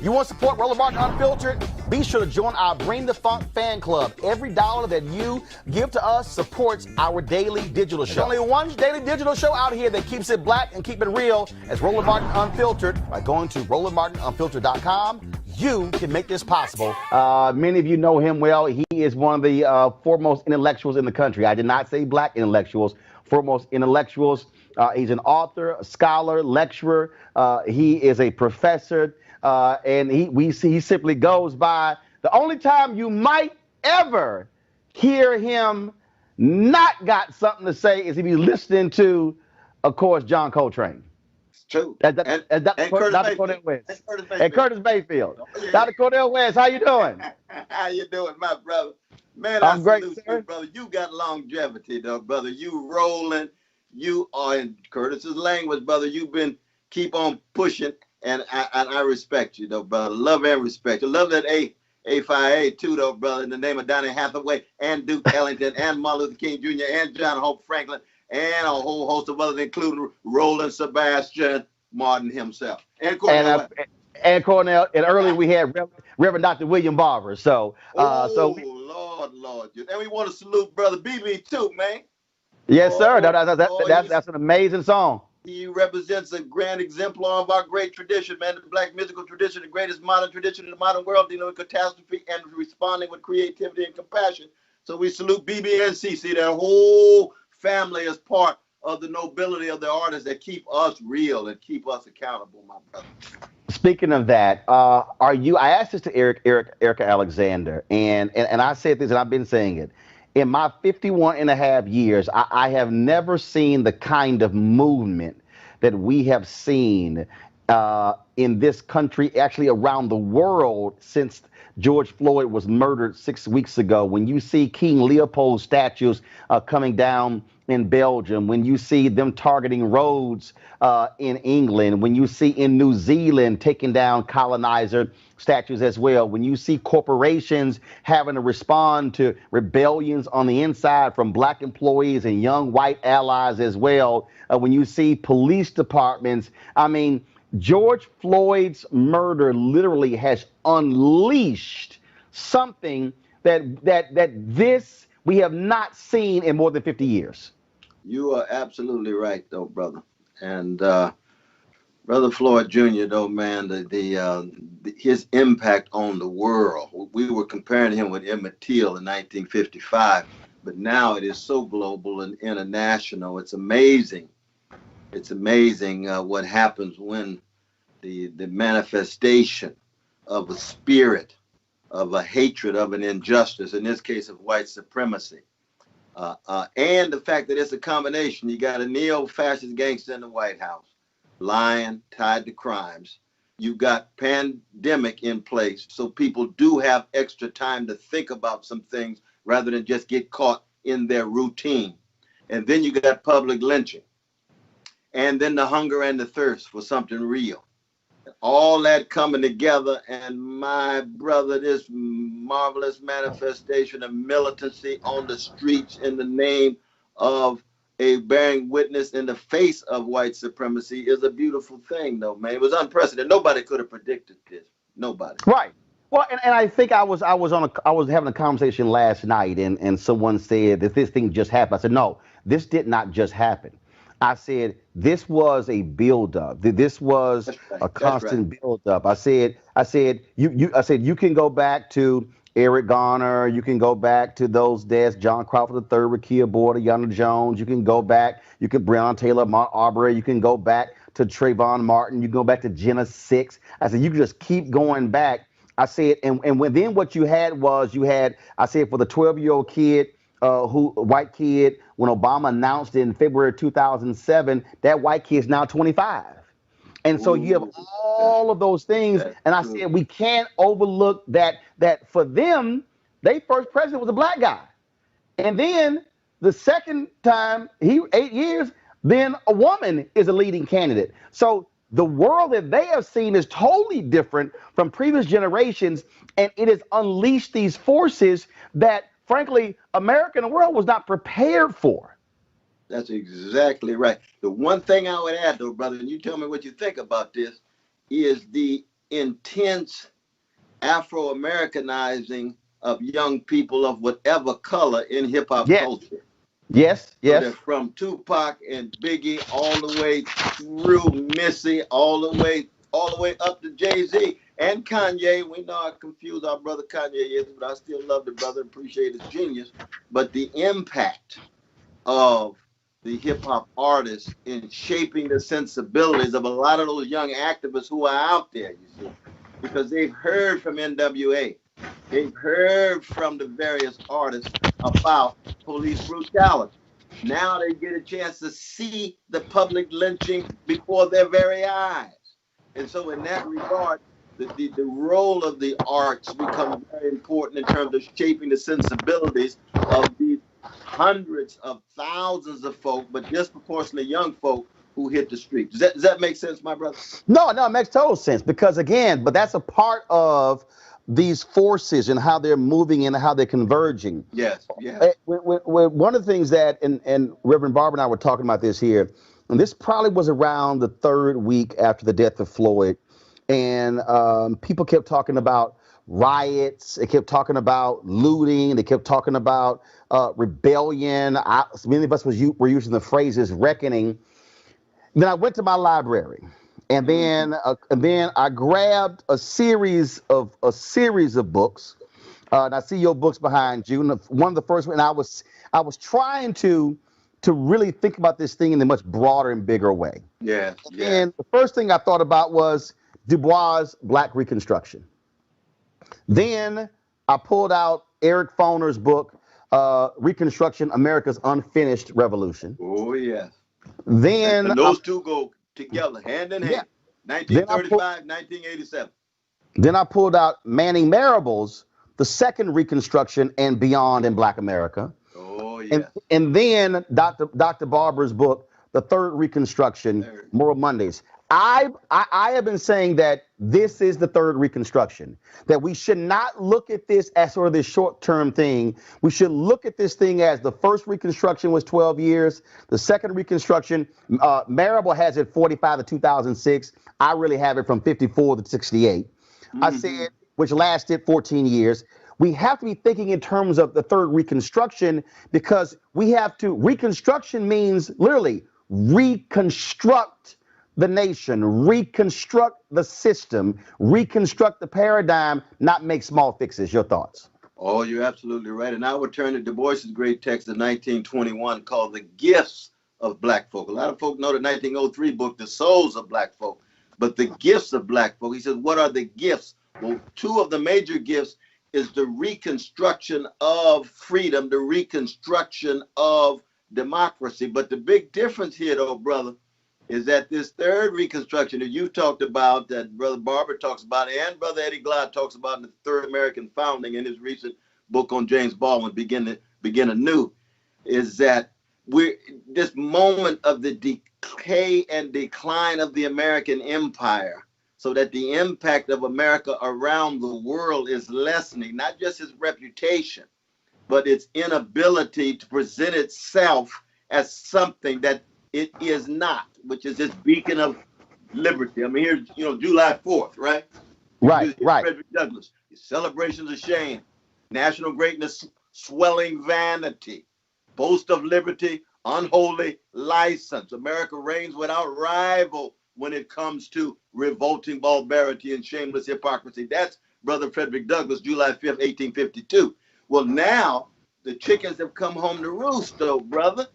You want to support Roland Martin Unfiltered? Be sure to join our Bring the Funk fan club. Every dollar that you give to us supports our daily digital show. There's only one daily digital show out here that keeps it black and keep it real as Roland Martin Unfiltered. By going to RolandMartinUnfiltered.com, you can make this possible. Many of you know him well. He is one of the foremost intellectuals in the country. I did not say black intellectuals, foremost intellectuals. He's an author, a scholar, lecturer. He is a professor. And he simply goes by. The only time you might ever hear him not got something to say is if he's listening to, of course, John Coltrane. It's true. Dr. Cornel West. And Curtis Mayfield. Oh, yeah. Dr. Cornel West, how you doing? How you doing, my brother? Man, I'm great, sir. You, brother. You got longevity, though, brother. You rolling. You are, in Curtis's language, brother. You've been keep on pushing. And I respect you, though, brother. Love and respect. I love that A5A, too, though, brother, in the name of Donny Hathaway and Duke Ellington and Martin Luther King Jr. and John Hope Franklin and a whole host of others, including Roland Sebastian Martin himself. And Cornel. And Cornel. And earlier we had Reverend Dr. William Barber. So, Lord. And we want to salute Brother BB, too, man. Yes, sir. That's an amazing song. He represents a grand exemplar of our great tradition, man, the black musical tradition, the greatest modern tradition in the modern world, dealing with catastrophe and responding with creativity and compassion. So we salute BB and CC. Their whole family is part of the nobility of the artists that keep us real and keep us accountable, my brother. Speaking of that, I asked this to Erica Alexander, and I said this, and I've been saying it. In my 51 and a half years, I have never seen the kind of movement that we have seen in this country, actually around the world, since George Floyd was murdered 6 weeks ago. When you see King Leopold statues coming down in Belgium, when you see them targeting roads in England, when you see in New Zealand taking down colonizer statues as well, when you see corporations having to respond to rebellions on the inside from black employees and young white allies as well, when you see police departments, I mean, George Floyd's murder literally has unleashed something that this we have not seen in more than 50 years. You are absolutely right, though, brother. And Brother Floyd Jr., though, man, his impact on the world. We were comparing him with Emmett Till in 1955, but now it is so global and international. It's amazing. It's amazing what happens when the manifestation of a spirit, of a hatred, of an injustice, in this case of white supremacy, and the fact that it's a combination. You got a neo-fascist gangster in the White House, lying, tied to crimes. You got pandemic in place, so people do have extra time to think about some things rather than just get caught in their routine. And then you got public lynching. And then the hunger and the thirst for something real. All that coming together, and my brother, this marvelous manifestation of militancy on the streets in the name of a bearing witness in the face of white supremacy is a beautiful thing, though, man. It was unprecedented. Nobody could have predicted this. Nobody. Right. Well, and I think I was having a conversation last night, and someone said that this thing just happened. I said, no, this did not just happen. I said this was a buildup. This was a constant buildup. I said you can go back to Eric Garner. You can go back to those deaths, John Crawford III, Rekia Border, Yana Jones. You can go back. You can Breonna Taylor, Mark Arbery. You can go back to Trayvon Martin. You can go back to Jenna Six. I said you can just keep going back. I said, and then what you had was I said for the 12-year-old kid. White kid, when Obama announced in February 2007, that white kid is now 25. And so you have all of those things. And I said, we can't overlook that for them, their first president was a black guy. And then the second time, 8 years, then a woman is a leading candidate. So the world that they have seen is totally different from previous generations. And it has unleashed these forces that, frankly, America and the world was not prepared for. That's exactly right. The one thing I would add, though, brother, and you tell me what you think about this, is the intense Afro-Americanizing of young people of whatever color in hip-hop culture. Yes. So from Tupac and Biggie all the way through Missy, all the way up to Jay-Z and Kanye. We know how confused our brother Kanye is, but I still love the brother, appreciate his genius. But the impact of the hip-hop artists in shaping the sensibilities of a lot of those young activists who are out there, you see, because they've heard from NWA. They've heard from the various artists about police brutality. Now they get a chance to see the public lynching before their very eyes. And so in that regard, the role of the arts becomes very important in terms of shaping the sensibilities of these hundreds of thousands of folk, but disproportionately young folk who hit the streets. Does that make sense, my brother? No, it makes total sense because, again, but that's a part of these forces and how they're moving and how they're converging. Yes. One of the things that, and Reverend Barber and I were talking about this here, and this probably was around the third week after the death of Floyd, and people kept talking about riots, they kept talking about looting, they kept talking about rebellion. Many of us were using the phrases reckoning. Then I went to my library, and then I grabbed a series of books. And I see your books behind you. And one of the first one, I was trying to really think about this thing in a much broader and bigger way. Yeah. And the first thing I thought about was Du Bois' Black Reconstruction. Then I pulled out Eric Foner's book, Reconstruction, America's Unfinished Revolution. Oh, yeah. Then and those two go together, hand in Yeah. hand. 1935, 1987. Then I pulled out Manning Marable's The Second Reconstruction and Beyond in Black America. Oh, And, yeah. and then Dr. Barber's book, The Third Reconstruction, Moral Mondays. I have been saying that this is the third Reconstruction, that we should not look at this as sort of this short-term thing. We should look at this thing as the first Reconstruction was 12 years. The second Reconstruction, Marable has it 45 to 2006. I really have it from 54 to 68. I said, which lasted 14 years. We have to be thinking in terms of the third Reconstruction, because Reconstruction means literally reconstruct the nation, reconstruct the system, reconstruct the paradigm, not make small fixes. Your thoughts? Oh, you're absolutely right. And I would turn to Du Bois's great text of 1921 called The Gifts of Black Folk. A lot of folk know the 1903 book, The Souls of Black Folk, but the gifts of Black folk. He says, what are the gifts? Well, two of the major gifts is the reconstruction of freedom, the reconstruction of democracy. But the big difference here, though, brother, is that this third Reconstruction that you talked about, that Brother Barber talks about, and Brother Eddie Glaude talks about in the Third American Founding in his recent book on James Baldwin, Begin Anew, is that we're this moment of the decay and decline of the American empire, so that the impact of America around the world is lessening, not just its reputation, but its inability to present itself as something that it is not, which is this beacon of liberty. I mean, here's, July 4th, right? Right. Frederick Douglass, celebrations of shame, national greatness, swelling vanity, boast of liberty, unholy license. America reigns without rival when it comes to revolting barbarity and shameless hypocrisy. That's Brother Frederick Douglass, July 5th, 1852. Well, now the chickens have come home to roost, though, brother.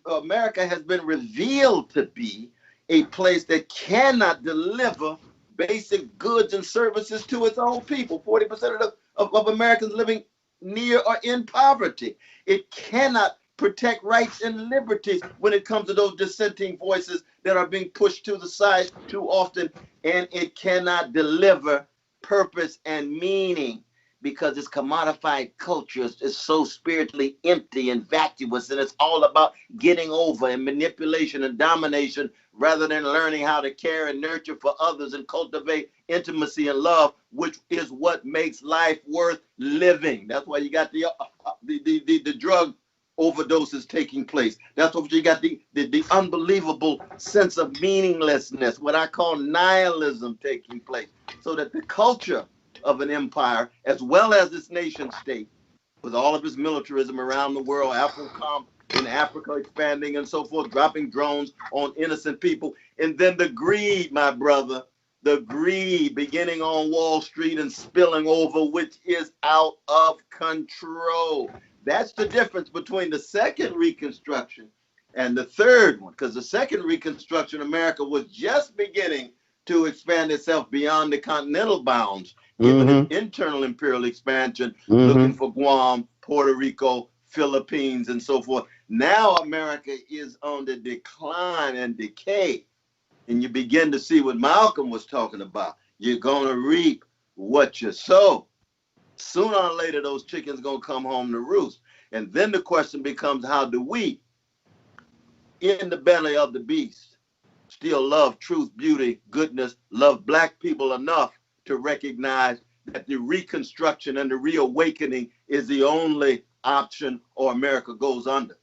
America has been revealed to be a place that cannot deliver basic goods and services to its own people. 40% of Americans living near or in poverty. It cannot protect rights and liberties when it comes to those dissenting voices that are being pushed to the side too often. And it cannot deliver purpose and meaning, because its commodified culture is so spiritually empty and vacuous, and it's all about getting over and manipulation and domination, rather than learning how to care and nurture for others and cultivate intimacy and love, which is what makes life worth living. That's why you got the drug overdoses taking place. That's what you got, the unbelievable sense of meaninglessness, what I call nihilism, taking place, so that the culture of an empire, as well as its nation state, with all of its militarism around the world, AFRICOM in Africa expanding and so forth, dropping drones on innocent people, and then the greed, my brother, the greed beginning on Wall Street and spilling over, which is out of control. That's the difference between the second Reconstruction and the third one, because the second Reconstruction, America was just beginning to expand itself beyond the continental bounds, given its internal imperial expansion, looking for Guam, Puerto Rico, Philippines, and so forth. Now America is on the decline and decay. And you begin to see what Malcolm was talking about. You're going to reap what you sow. Sooner or later, those chickens going to come home to roost. And then the question becomes, how do we, in the belly of the beast, still love truth, beauty, goodness, love Black people enough to recognize that the reconstruction and the reawakening is the only option, or America goes under?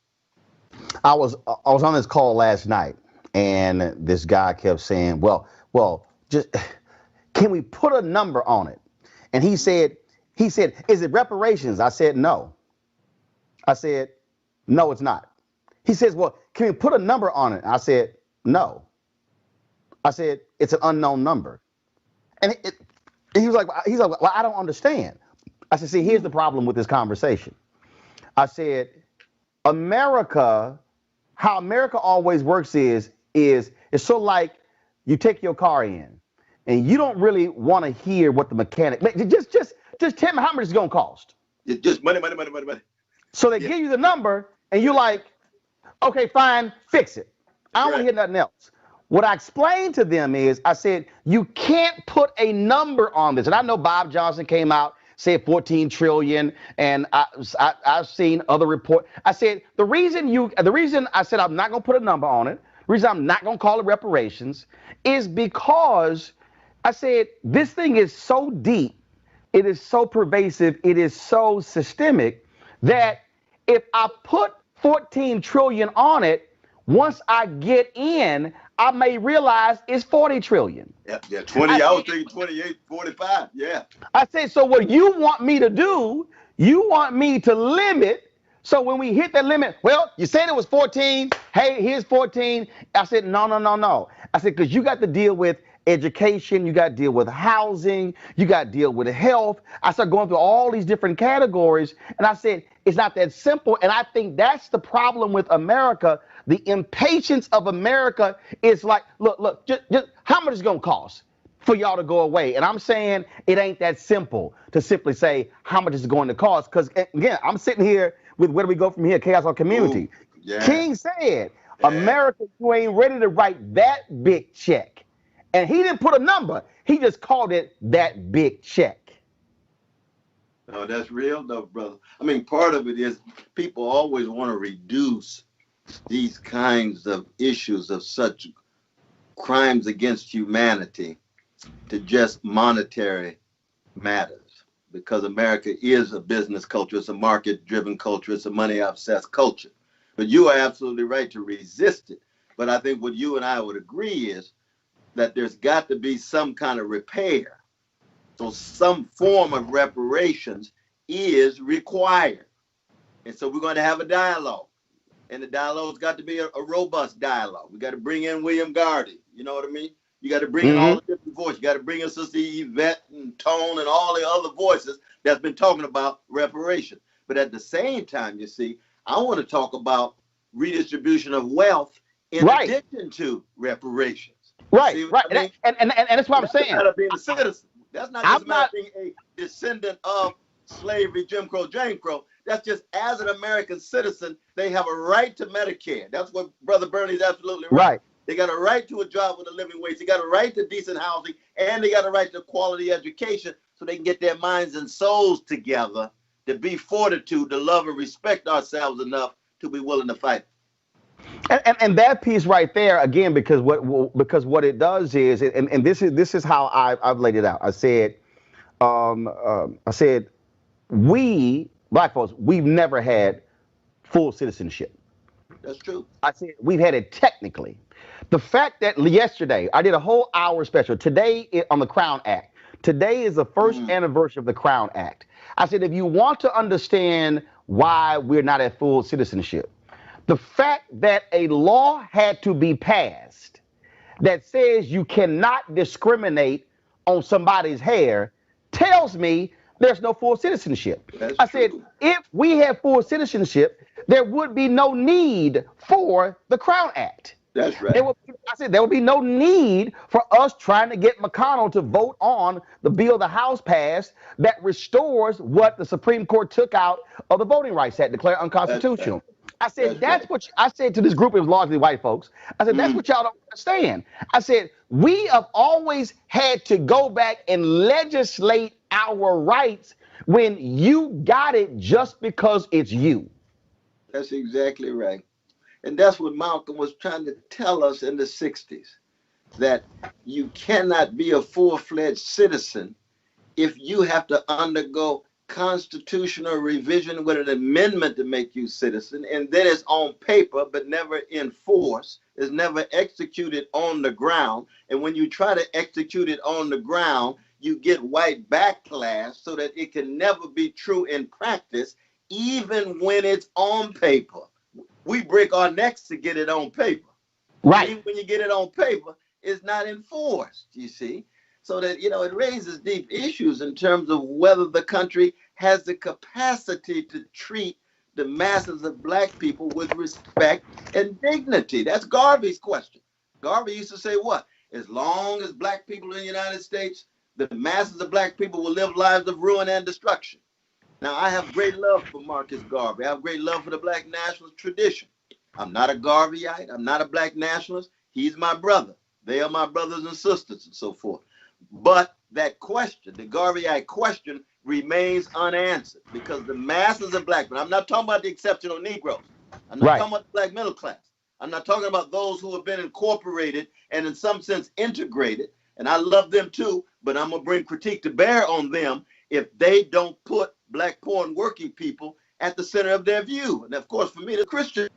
I was on this call last night, and this guy kept saying, well, just can we put a number on it? And he said, is it reparations? I said, no. I said, no, it's not. He says, well, can we put a number on it? I said, no. I said, it's an unknown number. And he was like, well, I don't understand. I said, see, here's the problem with this conversation. I said, how America always works is it's so like you take your car in and you don't really want to hear what the mechanic, just tell me how much it's going to cost. It's just money. So they give you the number and you're like, okay, fine, fix it. I don't want to hear nothing else. what I explained to them is, I said, you can't put a number on this. And I know Bob Johnson came out, said 14 trillion, and I've seen other reports. I said, the reason I said I'm not going to put a number on it, the reason I'm not going to call it reparations, is because I said, this thing is so deep, it is so pervasive, it is so systemic, that if I put 14 trillion on it, once I get in, I may realize it's 40 trillion. Yeah, 20, I was thinking 28, 45, yeah. I said, so what you want me to do, you want me to limit, so when we hit that limit, well, you said it was 14, hey, here's 14. I said, no. I said, because you got to deal with education, you got to deal with housing, you got to deal with health. I started going through all these different categories, and I said, it's not that simple, and I think that's the problem with America. The impatience of America is like, look, just how much is it going to cost for y'all to go away? And I'm saying it ain't that simple to simply say how much is it going to cost, because, again, I'm sitting here with where do we go from here, chaos or community. Ooh, yeah. King said, America, you ain't ready to write that big check. And he didn't put a number. He just called it that big check. No, that's real, though, brother. I mean, part of it is people always want to reduce these kinds of issues of such crimes against humanity to just monetary matters, because America is a business culture. It's a market-driven culture. It's a money-obsessed culture. But you are absolutely right to resist it. But I think what you and I would agree is that there's got to be some kind of repair. So some form of reparations is required. And so we're going to have a dialogue. And the dialogue's got to be a robust dialogue. We got to bring in William Gardy. You know what I mean? You got to bring in all the different voices. You got to bring in Sister Yvette and Tone and all the other voices that's been talking about reparation. But at the same time, you see, I want to talk about redistribution of wealth in addition to reparations. Right. I mean? And that's what I'm saying. That's not being a citizen. That's not just about being a descendant of slavery, Jim Crow, Jane Crow. That's just as an American citizen, they have a right to Medicare. That's what Brother Bernie's absolutely right. They got a right to a job with a living wage. They got a right to decent housing, and they got a right to quality education so they can get their minds and souls together to be fortitude, to love and respect ourselves enough to be willing to fight. And that piece right there, again, because what it does is, and this is how I've laid it out. I said, we Black folks, we've never had full citizenship. That's true. I said we've had it technically. The fact that yesterday I did a whole hour special today on the Crown Act. Today is the first anniversary of the Crown Act. I said, if you want to understand why we're not at full citizenship, the fact that a law had to be passed that says you cannot discriminate on somebody's hair tells me there's no full citizenship. I said, if we had full citizenship, there would be no need for the Crown Act. That's right. There would be no need for us trying to get McConnell to vote on the bill the House passed that restores what the Supreme Court took out of the Voting Rights Act, declared unconstitutional. I said, I said to this group of largely white folks, I said, that's what y'all don't understand. I said, we have always had to go back and legislate our rights when you got it just because it's you. That's exactly right. And that's what Malcolm was trying to tell us in the 60s, that you cannot be a full-fledged citizen if you have to undergo constitutional revision with an amendment to make you citizen, and then it's on paper but never enforced, is never executed on the ground. And when you try to execute it on the ground, you get white backlash so that it can never be true in practice, even when it's on paper. We break our necks to get it on paper. Right. Even when you get it on paper, it's not enforced, you see. So that, you know, it raises deep issues in terms of whether the country has the capacity to treat the masses of Black people with respect and dignity. That's Garvey's question. Garvey used to say what? As long as Black people in the United States, the masses of Black people will live lives of ruin and destruction. Now, I have great love for Marcus Garvey. I have great love for the Black nationalist tradition. I'm not a Garveyite. I'm not a Black nationalist. He's my brother. They are my brothers and sisters and so forth. But that question, the Garvey question, remains unanswered because the masses of black men, I'm not talking about the exceptional Negroes. I'm not talking about the black middle class. I'm not talking about those who have been incorporated and in some sense integrated. And I love them too, but I'm going to bring critique to bear on them if they don't put black poor and working people at the center of their view. And of course, for me, the Christian,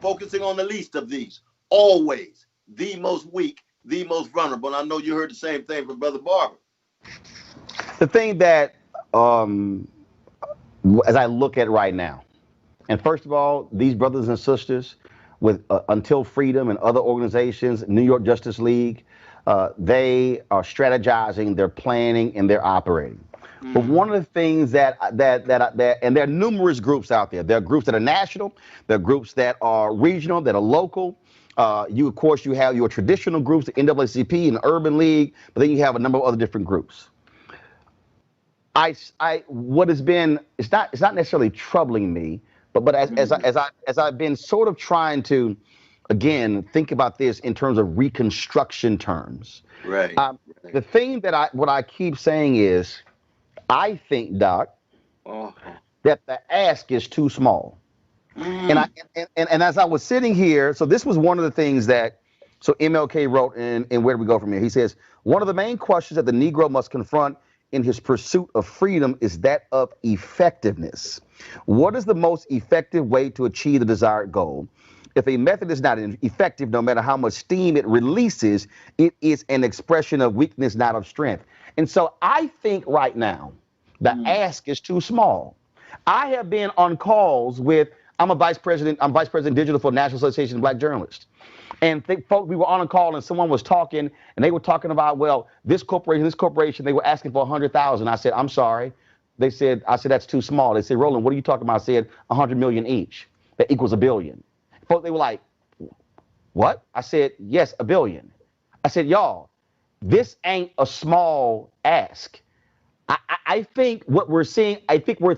focusing on the least of these, always the most weak, the most vulnerable. And I know you heard the same thing from Brother Barber. The thing that, as I look at right now, and first of all, these brothers and sisters with Until Freedom and other organizations, New York Justice League, they are strategizing, they're planning, and they're operating. But one of the things that and there are numerous groups out there. There are groups that are national, there are groups that are regional, that are local. Of course, you have your traditional groups, the NAACP and the Urban League, but then you have a number of other different groups. What has been, it's not necessarily troubling me, but as I've been sort of trying to, again, think about this in terms of reconstruction terms. Right. The thing that what I keep saying is, I think, Doc, that the ask is too small. And as I was sitting here, so this was one of the things that, so MLK wrote in Where Do We Go From Here? He says, one of the main questions that the Negro must confront in his pursuit of freedom is that of effectiveness. What is the most effective way to achieve the desired goal? If a method is not effective, no matter how much steam it releases, it is an expression of weakness, not of strength. And so I think right now, the ask is too small. I have been on calls with, I'm vice president digital for National Association of Black Journalists. And we were on a call and someone was talking and they were talking about, well, this corporation, they were asking for 100,000. I said, I'm sorry. I said, that's too small. They said, Roland, what are you talking about? I said, 100 million each. That equals $1 billion. Folks, they were like, what? I said, yes, $1 billion. I said, y'all, this ain't a small ask. I think what we're seeing, people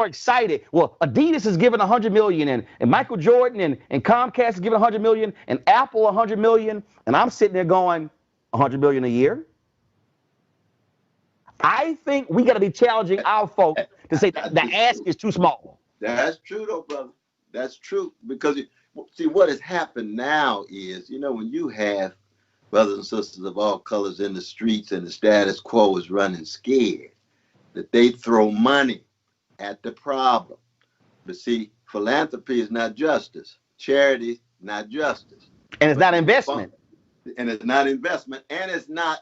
are excited. Well, Adidas is giving 100 million and Michael Jordan and Comcast is giving 100 million and Apple 100 million. And I'm sitting there going, 100 million a year? I think we got to be challenging our folks to say that the ask is too small. That's true though, brother. That's true. Because see, what has happened now is, when you have brothers and sisters of all colors in the streets and the status quo is running scared, that they throw money at the problem. But see, philanthropy is not justice. Charity, not justice. And it's not investment. And it's not investment. And it's not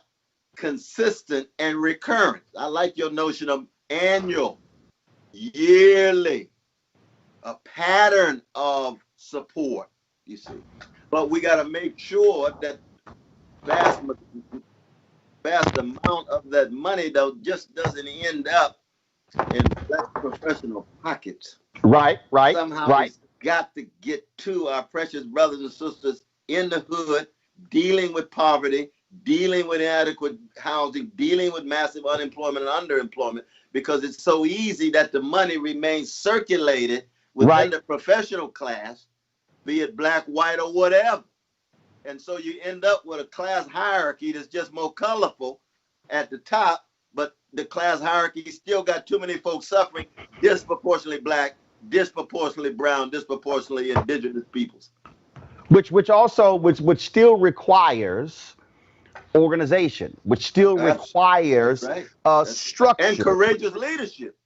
consistent and recurrent. I like your notion of annual, yearly, a pattern of support, you see. But we got to make sure that vast amount of that money though just doesn't end up in black professional pockets. Right. Somehow it's got to get to our precious brothers and sisters in the hood, dealing with poverty, dealing with inadequate housing, dealing with massive unemployment and underemployment, because it's so easy that the money remains circulated within the professional class, be it black, white, or whatever. And so you end up with a class hierarchy that's just more colorful at the top, but the class hierarchy still got too many folks suffering, disproportionately black, disproportionately brown, disproportionately indigenous peoples. Which still requires organization, which still requires structure. And courageous leadership.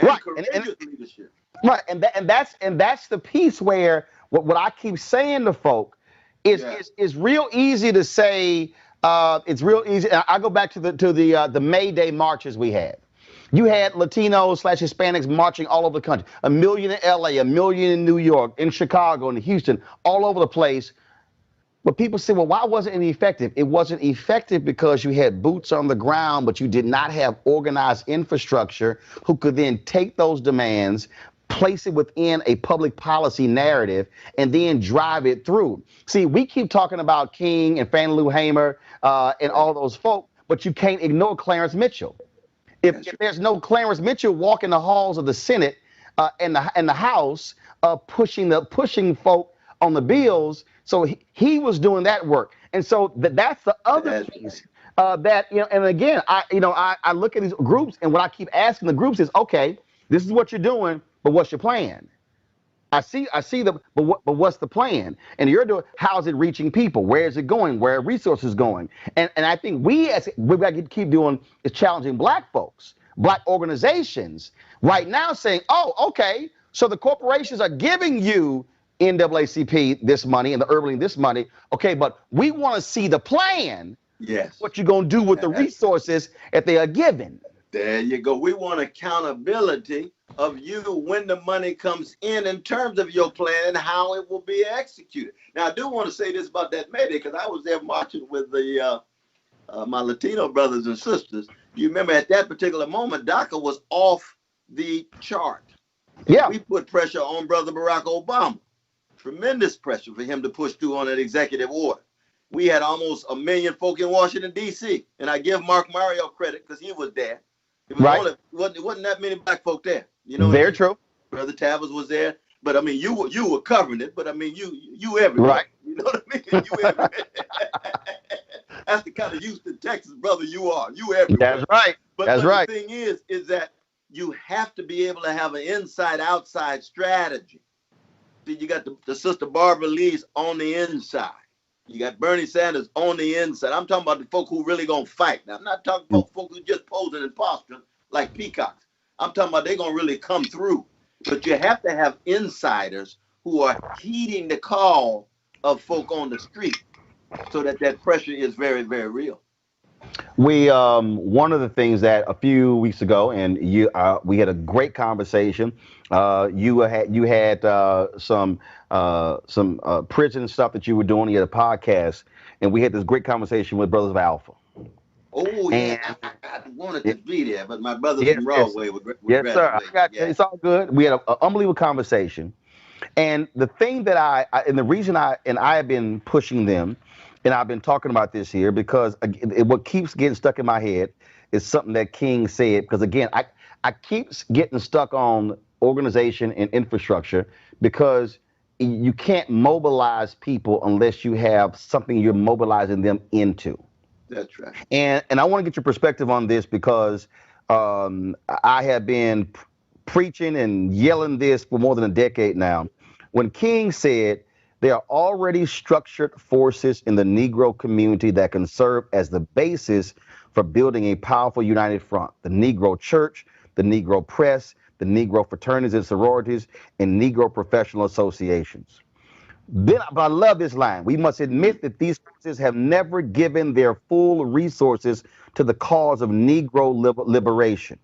Leadership. Right, and that's the piece where what I keep saying to folk is real easy to say. It's real easy. I go back to the May Day marches we had. You had Latinos/Hispanics marching all over the country. 1 million in LA, 1 million in New York, in Chicago, in Houston, all over the place. But people say, well, why wasn't it effective? It wasn't effective because you had boots on the ground, but you did not have organized infrastructure who could then take those demands, place it within a public policy narrative, and then drive it through. See, we keep talking about King and Fannie Lou Hamer and all those folk, but you can't ignore Clarence Mitchell. If there's no Clarence Mitchell walking the halls of the Senate and the House pushing folk on the bills, so he was doing that work, and so that's the other piece that And again, I look at these groups, and what I keep asking the groups is, okay, this is what you're doing, but what's your plan? I see but what's the plan? And you're doing, how's it reaching people? Where is it going? Where are resources going? And I think we got to keep doing is challenging black folks, black organizations right now saying, oh, okay, so the corporations are giving you NAACP this money and the Urban this money. Okay, but we want to see the plan. Yes. What you're going to do with the resources that they are given. There you go. We want accountability of you when the money comes in terms of your plan and how it will be executed. Now, I do want to say this about that Mayday, because I was there marching with my Latino brothers and sisters. You remember at that particular moment, DACA was off the chart. Yeah. We put pressure on Brother Barack Obama. Tremendous pressure for him to push through on that executive order. We had almost 1 million folk in Washington, D.C. And I give Mark Mario credit because he was there. It was wasn't that many black folk there. Very true. Brother Tavis was there. But I mean, you were covering it. But I mean, you everywhere. Right. You know what I mean? You everywhere. That's the kind of Houston, Texas brother you are. You everywhere. That's right. But the thing is that you have to be able to have an inside-outside strategy. See, you got the Sister Barbara Lee's on the inside. You got Bernie Sanders on the inside. I'm talking about the folk who really gonna fight. Now, I'm not talking about folk who just posing and posturing like peacocks. I'm talking about they're gonna really come through. But you have to have insiders who are heeding the call of folk on the street, so that pressure is very, very real. We one of the things that a few weeks ago, and we had a great conversation. You had some prison stuff that you were doing. You had a podcast, and we had this great conversation with Brothers of Alpha. Oh yeah, I wanted to be there, but my brothers from Broadway were yes, sir. It's all good. We had an unbelievable conversation, and the thing that and the reason I have been pushing them. And I've been talking about this here because what keeps getting stuck in my head is something that King said. Because again, I keep getting stuck on organization and infrastructure because you can't mobilize people unless you have something you're mobilizing them into. That's right. And I want to get your perspective on this because I have been preaching and yelling this for more than a decade now. When King said, there are already structured forces in the Negro community that can serve as the basis for building a powerful united front. The Negro Church, the Negro Press, the Negro fraternities and sororities, and Negro professional associations. But I love this line. We must admit that these forces have never given their full resources to the cause of Negro liberation.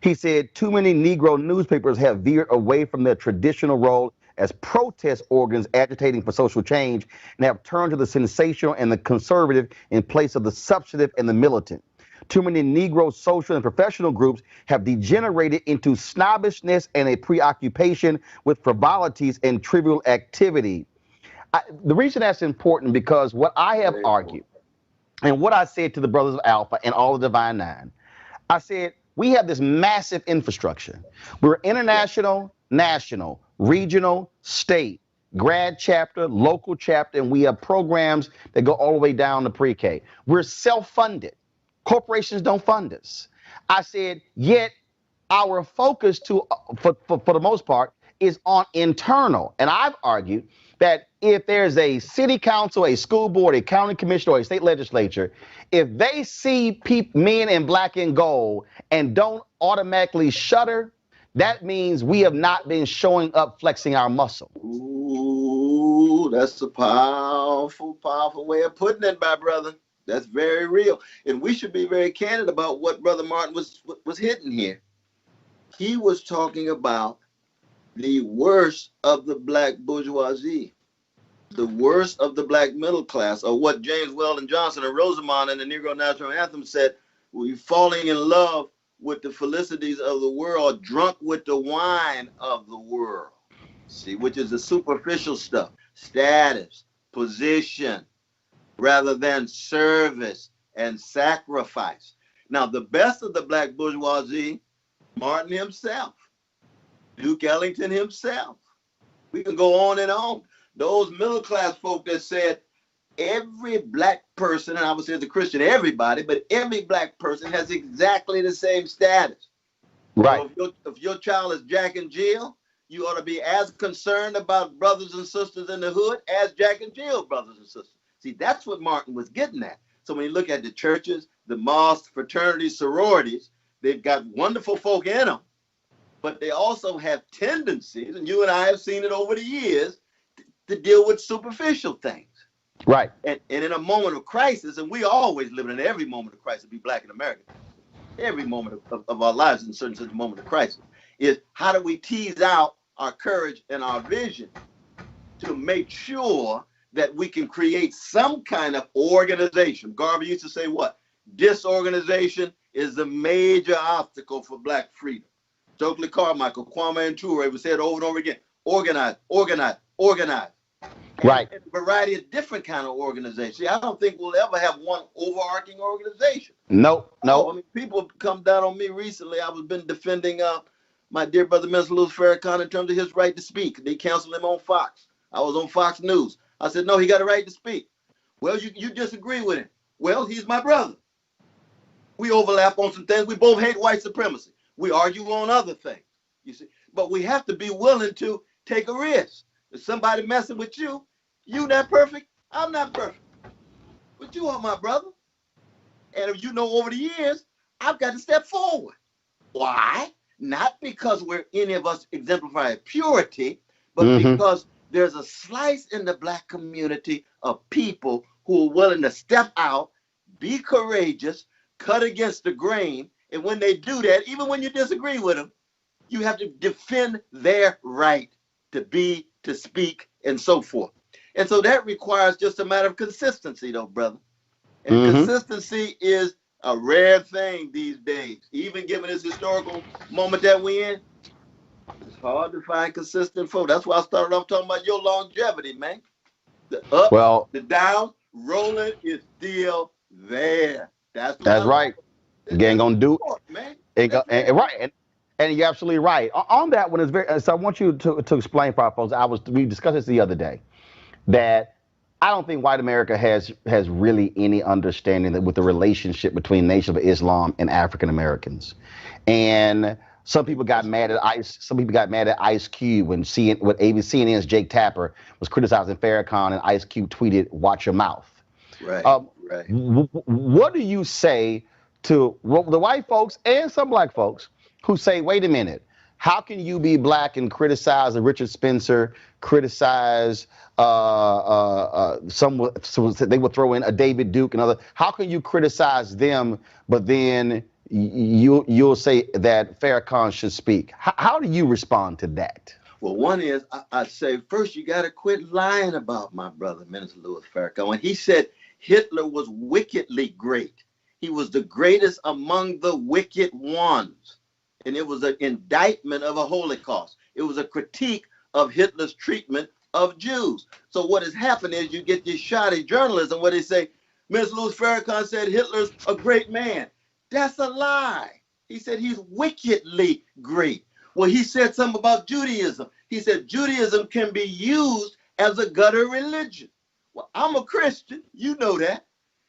He said, too many Negro newspapers have veered away from their traditional role as protest organs agitating for social change and have turned to the sensational and the conservative in place of the substantive and the militant. Too many Negro social and professional groups have degenerated into snobbishness and a preoccupation with frivolities and trivial activity. The reason that's important because what I have argued and what I said to the Brothers of Alpha and all the Divine Nine, I said, we have this massive infrastructure. We're international, national, regional, state, grad chapter, local chapter, and we have programs that go all the way down to pre-K. We're self-funded. Corporations don't fund us. I said, yet our focus for the most part is on internal. And I've argued that if there's a city council, a school board, a county commission, or a state legislature, if they see men in black and gold and don't automatically shudder, that means we have not been showing up, flexing our muscle. Ooh, that's a powerful, powerful way of putting it, my brother. That's very real. And we should be very candid about what Brother Martin was hitting here. He was talking about the worst of the black bourgeoisie, the worst of the black middle class, or what James Weldon Johnson and Rosamond in the Negro National Anthem said, we're falling in love with the felicities of the world, drunk with the wine of the world. See, which is the superficial stuff, status, position, rather than service and sacrifice. Now, the best of the black bourgeoisie, Martin himself, Duke Ellington himself. We can go on and on. Those middle class folk that said every black person, and I would say as a Christian, everybody, but every black person has exactly the same status. Right. So if your child is Jack and Jill, you ought to be as concerned about brothers and sisters in the hood as Jack and Jill brothers and sisters. See, that's what Martin was getting at. So when you look at the churches, the mosques, fraternities, sororities, they've got wonderful folk in them, but they also have tendencies, and you and I have seen it over the years, to deal with superficial things. Right. And in a moment of crisis, and we always live in every moment of crisis, be black in America, every moment of our lives in certain such moment of crisis, is how do we tease out our courage and our vision to make sure that we can create some kind of organization. Garvey used to say what? Disorganization is the major obstacle for black freedom. Stokely Carmichael, Kwame Nkrumah would say it over and over again. Organize, organize, organize. Right. And a variety of different kind of organizations. See, I don't think we'll ever have one overarching organization. No. I mean, people have come down on me recently. I was been defending my dear brother, Minister Louis Farrakhan, in terms of his right to speak. They canceled him on Fox. I was on Fox News. I said, no, he got a right to speak. Well, you disagree with him. Well, he's my brother. We overlap on some things. We both hate white supremacy. We argue on other things, you see. But we have to be willing to take a risk. If somebody messing with you, you not perfect, I'm not perfect. But you are my brother. And if you know over the years, I've got to step forward. Why? Not because we're any of us exemplify purity, but because there's a slice in the black community of people who are willing to step out, be courageous, cut against the grain. And when they do that, even when you disagree with them, you have to defend their right to be, to speak, and so forth. And so that requires just a matter of consistency, though, brother. And consistency is a rare thing these days. Even given this historical moment that we're in, it's hard to find consistent folk. That's why I started off talking about your longevity, man. The up, the down, Roland is still there. That's right. You ain't gonna do it, man. Right. And you're absolutely right. On that one is very. So I want you to explain for our folks. We discussed this the other day, that I don't think white America has really any understanding that with the relationship between Nation of Islam and African Americans. And some people got mad at ICE. Some people got mad at Ice Cube when CNN's Jake Tapper was criticizing Farrakhan, and Ice Cube tweeted, "Watch your mouth." Right. Right. What do you say to the white folks and some black folks who say, "Wait a minute, how can you be black and criticize a Richard Spencer, criticize some? So they would throw in a David Duke and other. How can you criticize them, but then you'll say that Farrakhan should speak?" How do you respond to that? Well, one is I say first you got to quit lying about my brother, Minister Louis Farrakhan. When he said Hitler was wickedly great, he was the greatest among the wicked ones. And it was an indictment of a Holocaust. It was a critique of Hitler's treatment of Jews. So what has happened is you get this shoddy journalism where they say, Ms. Louis Farrakhan said Hitler's a great man. That's a lie. He said he's wickedly great. Well, he said something about Judaism. He said Judaism can be used as a gutter religion. Well, I'm a Christian. You know that.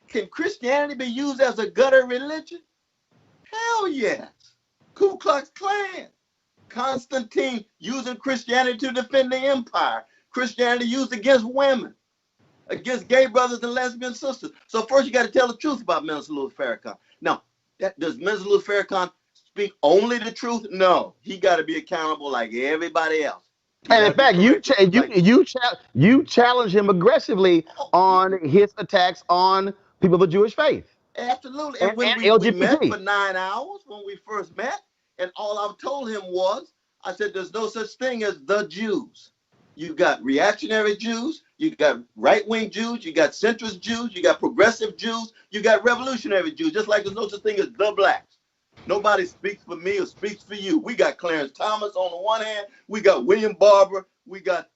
Can Christianity be used as a gutter religion? Hell yes. Ku Klux Klan. Constantine using Christianity to defend the empire. Christianity used against women, against gay brothers and lesbian sisters. So first you got to tell the truth about Minister Louis Farrakhan. Now, does Minister Louis Farrakhan speak only the truth? No. He got to be accountable like everybody else. And in fact, you challenge him aggressively on his attacks on people of the Jewish faith. Absolutely. And when we met for 9 hours, when we first met, and all I've told him was, I said, there's no such thing as the Jews. You got reactionary Jews, you got right-wing Jews, you got centrist Jews, you got progressive Jews, you got revolutionary Jews, just like there's no such thing as the blacks. Nobody speaks for me or speaks for you. We got Clarence Thomas on the one hand, we got William Barber, we got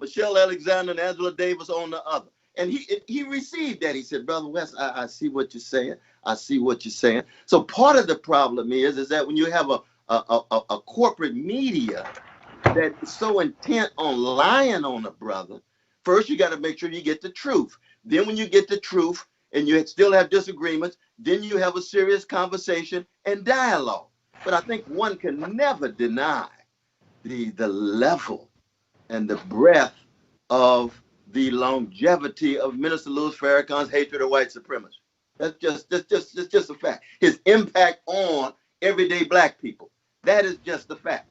Michelle Alexander and Angela Davis on the other. And he received that. He said, Brother West, I see what you're saying. I see what you're saying. So part of the problem is that when you have a corporate media that is so intent on lying on a brother, first you got to make sure you get the truth. Then when you get the truth and you still have disagreements, then you have a serious conversation and dialogue. But I think one can never deny the level and the breadth of the longevity of Minister Louis Farrakhan's hatred of white supremacy. That's just a fact. His impact on everyday black people. That is just a fact.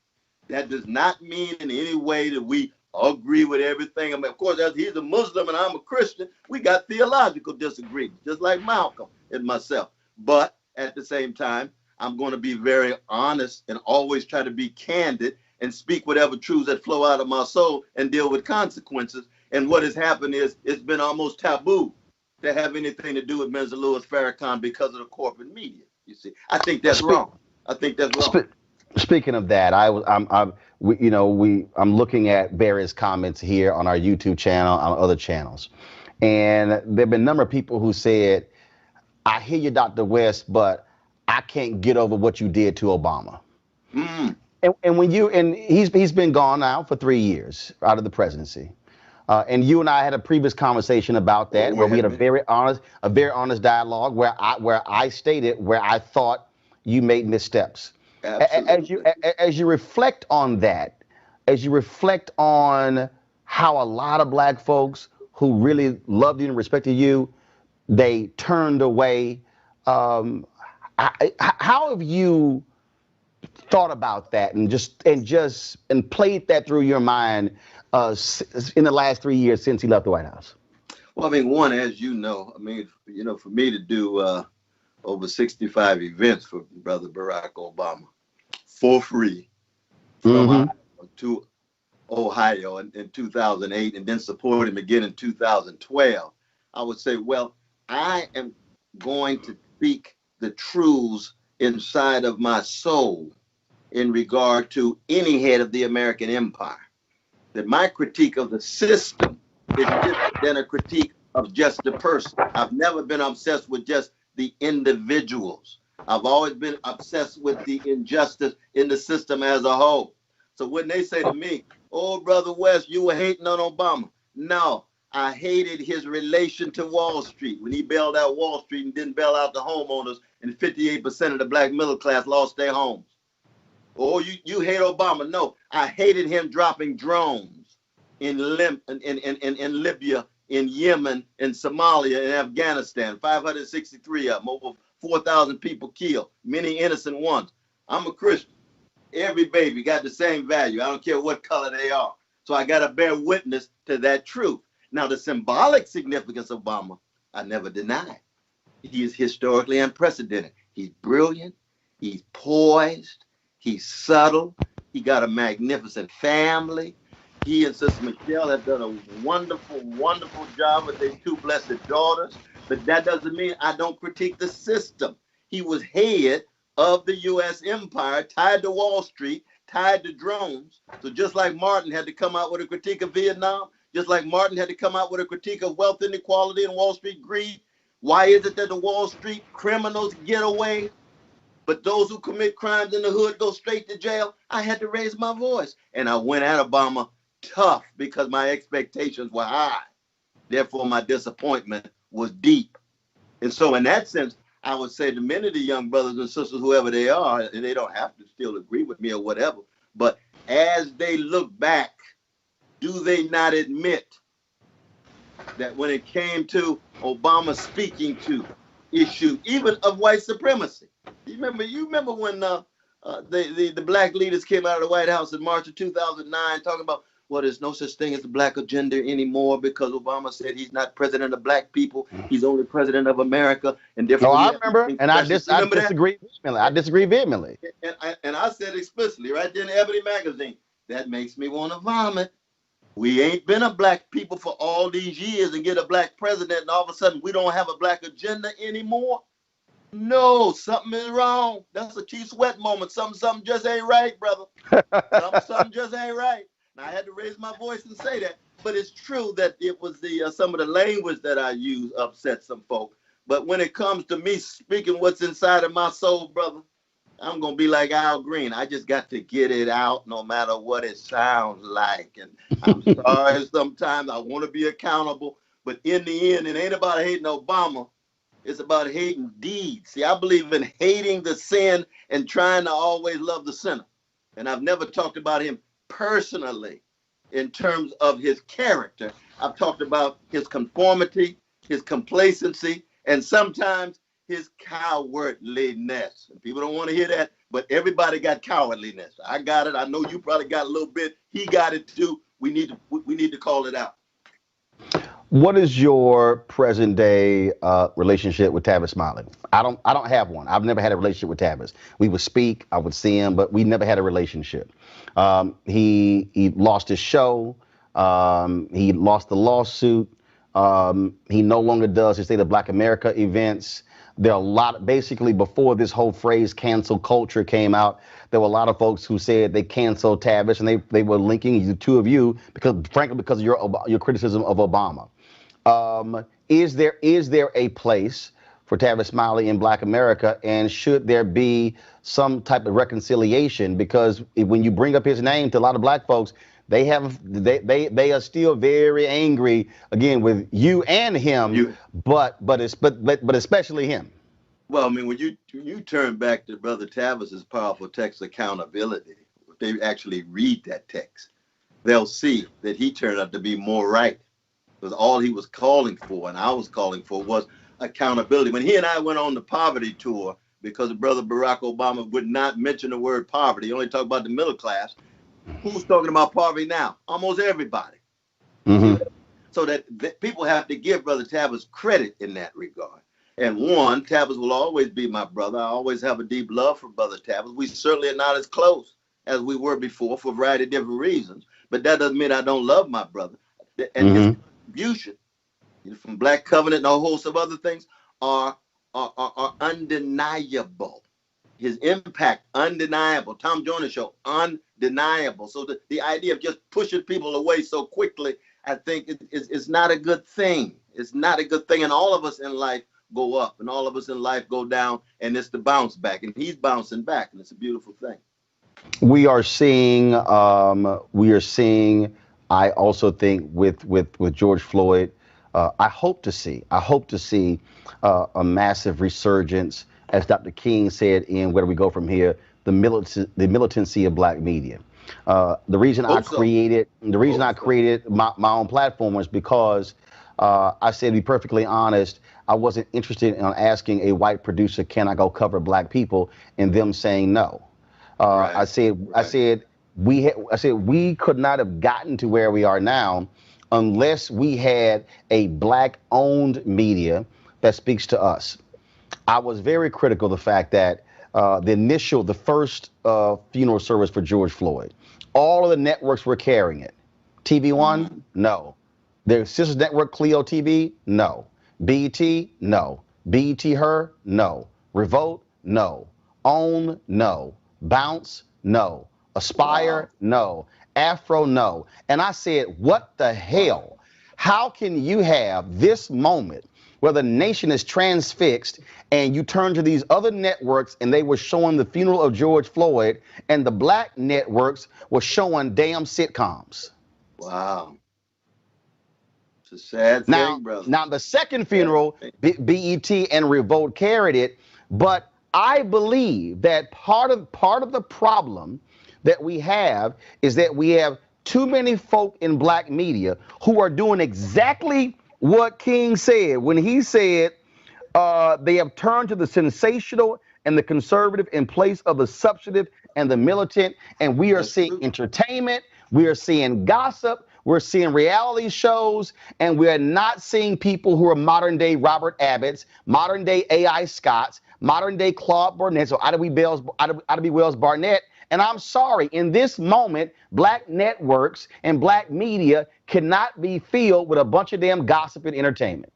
That does not mean in any way that we agree with everything. I mean, of course, as he's a Muslim and I'm a Christian, we got theological disagreements, just like Malcolm and myself. But at the same time, I'm going to be very honest and always try to be candid and speak whatever truths that flow out of my soul and deal with consequences. And what has happened is it's been almost taboo to have anything to do with Mr. Louis Farrakhan because of the corporate media. You see, I think that's wrong. I think that's wrong. Speaking of that, I'm looking at various comments here on our YouTube channel, on other channels, and there've been a number of people who said, "I hear you, Dr. West, but I can't get over what you did to Obama." Mm. And he's been gone now for 3 years out of the presidency. And you and I had a previous conversation about that, where we had a very honest dialogue where I stated where I thought you made missteps. Absolutely. As you reflect on that, as you reflect on how a lot of black folks who really loved you and respected you, they turned away. How have you thought about that and played that through your mind in the last 3 years since he left the White House? Well, I mean, one, as you know, for me to do over 65 events for Brother Barack Obama for free from Ohio to Ohio in 2008, and then support him again in 2012, I would say, well, I am going to speak the truths inside of my soul in regard to any head of the American empire. That my critique of the system is different than a critique of just the person. I've never been obsessed with just the individuals. I've always been obsessed with the injustice in the system as a whole. So when they say to me, "Oh, Brother West, you were hating on Obama," no, I hated his relation to Wall Street when he bailed out Wall Street and didn't bail out the homeowners, and 58% of the black middle class lost their homes. Oh, you hate Obama. No, I hated him dropping drones in Libya, in Yemen, in Somalia, in Afghanistan. 563 of them, over 4,000 people killed, many innocent ones. I'm a Christian. Every baby got the same value. I don't care what color they are. So I got to bear witness to that truth. Now, the symbolic significance of Obama, I never denied. He is historically unprecedented. He's brilliant. He's poised. He's subtle. He got a magnificent family. He and Sister Michelle have done a wonderful, wonderful job with their two blessed daughters. But that doesn't mean I don't critique the system. He was head of the U.S. empire, tied to Wall Street, tied to drones. So just like Martin had to come out with a critique of Vietnam, just like Martin had to come out with a critique of wealth inequality and Wall Street greed, why is it that the Wall Street criminals get away, but those who commit crimes in the hood go straight to jail? I had to raise my voice. And I went at Obama tough because my expectations were high. Therefore, my disappointment was deep. And so in that sense, I would say to many of the young brothers and sisters, whoever they are, and they don't have to still agree with me or whatever, but as they look back, do they not admit that when it came to Obama speaking to issue, even of white supremacy? You remember when the black leaders came out of the White House in March of 2009 talking about, well, there's no such thing as the black agenda anymore because Obama said he's not president of black people. He's only president of America. And therefore, I remember, and I disagree vehemently. I disagree vehemently. And I said explicitly right there in Ebony magazine, that makes me want to vomit. We ain't been a black people for all these years and get a black president, and all of a sudden we don't have a black agenda anymore. No, something is wrong. That's a Keith Sweat moment. Something just ain't right, brother. Something just ain't right. Now, I had to raise my voice and say that. But it's true that it was the some of the language that I use upset some folk. But when it comes to me speaking what's inside of my soul, brother, I'm going to be like Al Green. I just got to get it out no matter what it sounds like. And I'm sorry sometimes I want to be accountable. But in the end, it ain't about hating Obama. It's about hating deeds. See, I believe in hating the sin and trying to always love the sinner. And I've never talked about him personally in terms of his character. I've talked about his conformity, his complacency, and sometimes his cowardliness. And people don't want to hear that, but everybody got cowardliness. I got it. I know you probably got a little bit. He got it too. We need to call it out. What is your present day relationship with Tavis Smiley? I don't have one. I've never had a relationship with Tavis. We would speak, I would see him, but we never had a relationship. He lost his show. He lost the lawsuit. He no longer does his State of Black America events. There are a lot, basically before this whole phrase cancel culture came out, there were a lot of folks who said they canceled Tavis, and they were linking the two of you frankly, because of your criticism of Obama. Is there a place for Tavis Smiley in Black America, and should there be some type of reconciliation? Because when you bring up his name to a lot of Black folks, they are still very angry again with you and him, but especially him. Well, I mean, when you turn back to Brother Tavis's powerful text, accountability, if they actually read that text, they'll see that he turned out to be more right. Because all he was calling for, and I was calling for, was accountability. When he and I went on the poverty tour, because Brother Barack Obama would not mention the word poverty, he only talked about the middle class. Who's talking about poverty now? Almost everybody. Mm-hmm. So that people have to give Brother Tavis credit in that regard. And one, Tavis will always be my brother. I always have a deep love for Brother Tavis. We certainly are not as close as we were before for a variety of different reasons. But that doesn't mean I don't love my brother. And his contribution from Black Covenant and a whole host of other things are undeniable. His impact, undeniable. Tom Joyner Show, undeniable. So the idea of just pushing people away so quickly, I think it's not a good thing. It's not a good thing. And all of us in life go up, and all of us in life go down, and it's the bounce back. And he's bouncing back, and it's a beautiful thing. We are seeing, I also think with George Floyd, I hope to see a massive resurgence, as Dr. King said in Where Do We Go From Here, the militancy of Black media. The reason I created my own platform was because I said, to be perfectly honest, I wasn't interested in asking a white producer, can I go cover Black people, and them saying no. Right. I said we could not have gotten to where we are now unless we had a Black-owned media that speaks to us. I was very critical of the fact that the first funeral service for George Floyd, all of the networks were carrying it. TV One, no. Their sister network, Clio TV, no. BET, no. BET Her, no. Revolt, no. OWN, no. Bounce, no. Aspire, no. Afro, no. And I said, what the hell? How can you have this moment where the nation is transfixed and you turn to these other networks and they were showing the funeral of George Floyd, and the Black networks were showing damn sitcoms? Wow. It's a sad thing, brother. Now the second funeral, BET and Revolt carried it, but I believe that part of the problem that we have is that we have too many folk in Black media who are doing exactly what King said when he said they have turned to the sensational and the conservative in place of the substantive and the militant, and we are seeing entertainment, we are seeing gossip, we're seeing reality shows, and we are not seeing people who are modern day Robert Abbotts, modern day A.I. Scotts, modern day Claude Barnett, so Ida B. Wells Barnett. And I'm sorry, in this moment, Black networks and Black media cannot be filled with a bunch of damn gossip and entertainment.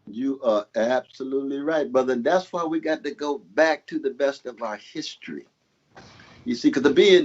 You are absolutely right, brother. And that's why we got to go back to the best of our history. You see, because to be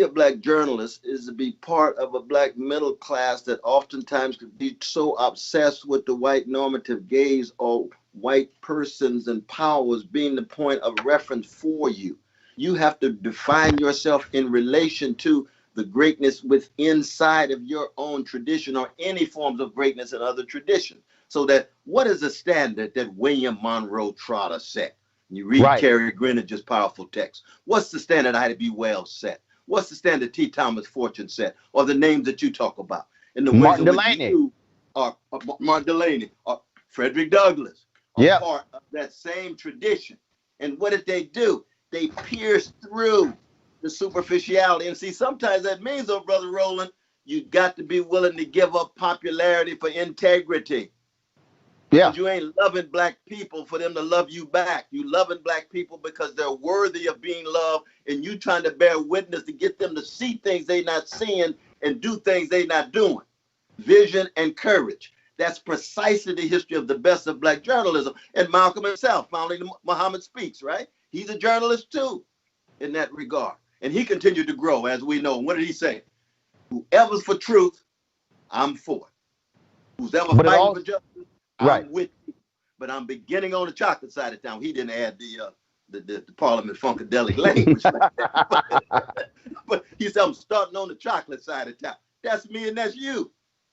a black journalist is to be part of a black middle class that oftentimes could be so obsessed with the white normative gaze or white persons and powers being the point of reference for you. You have to define yourself in relation to the greatness inside of your own tradition or any forms of greatness in other traditions. So that what is the standard that William Monroe Trotter set? You read Right. Cary Greenidge's powerful text. What's the standard Ida B. Wells set? What's the standard T. Thomas Fortune set? Or the names that you talk about? And the Martin ways in which Delaney. you are Martin Delaney or Frederick Douglass are part of that same tradition. And what did they do? They pierced through the superficiality. And see, sometimes that means, oh, Brother Roland, you got to be willing to give up popularity for integrity. Yeah. You ain't loving black people for them to love you back. You loving black people because they're worthy of being loved, and you trying to bear witness to get them to see things they not seeing and do things they not doing. Vision and courage. That's precisely the history of the best of black journalism. And Malcolm himself, founding Muhammad Speaks, right? He's a journalist too, in that regard. And he continued to grow, as we know. What did he say? Whoever's for truth, I'm for it. Who's ever fighting for justice, I'm with you. But I'm beginning on the chocolate side of town. He didn't add the Parliament Funkadelic language. But he said, I'm starting on the chocolate side of town. That's me and that's you.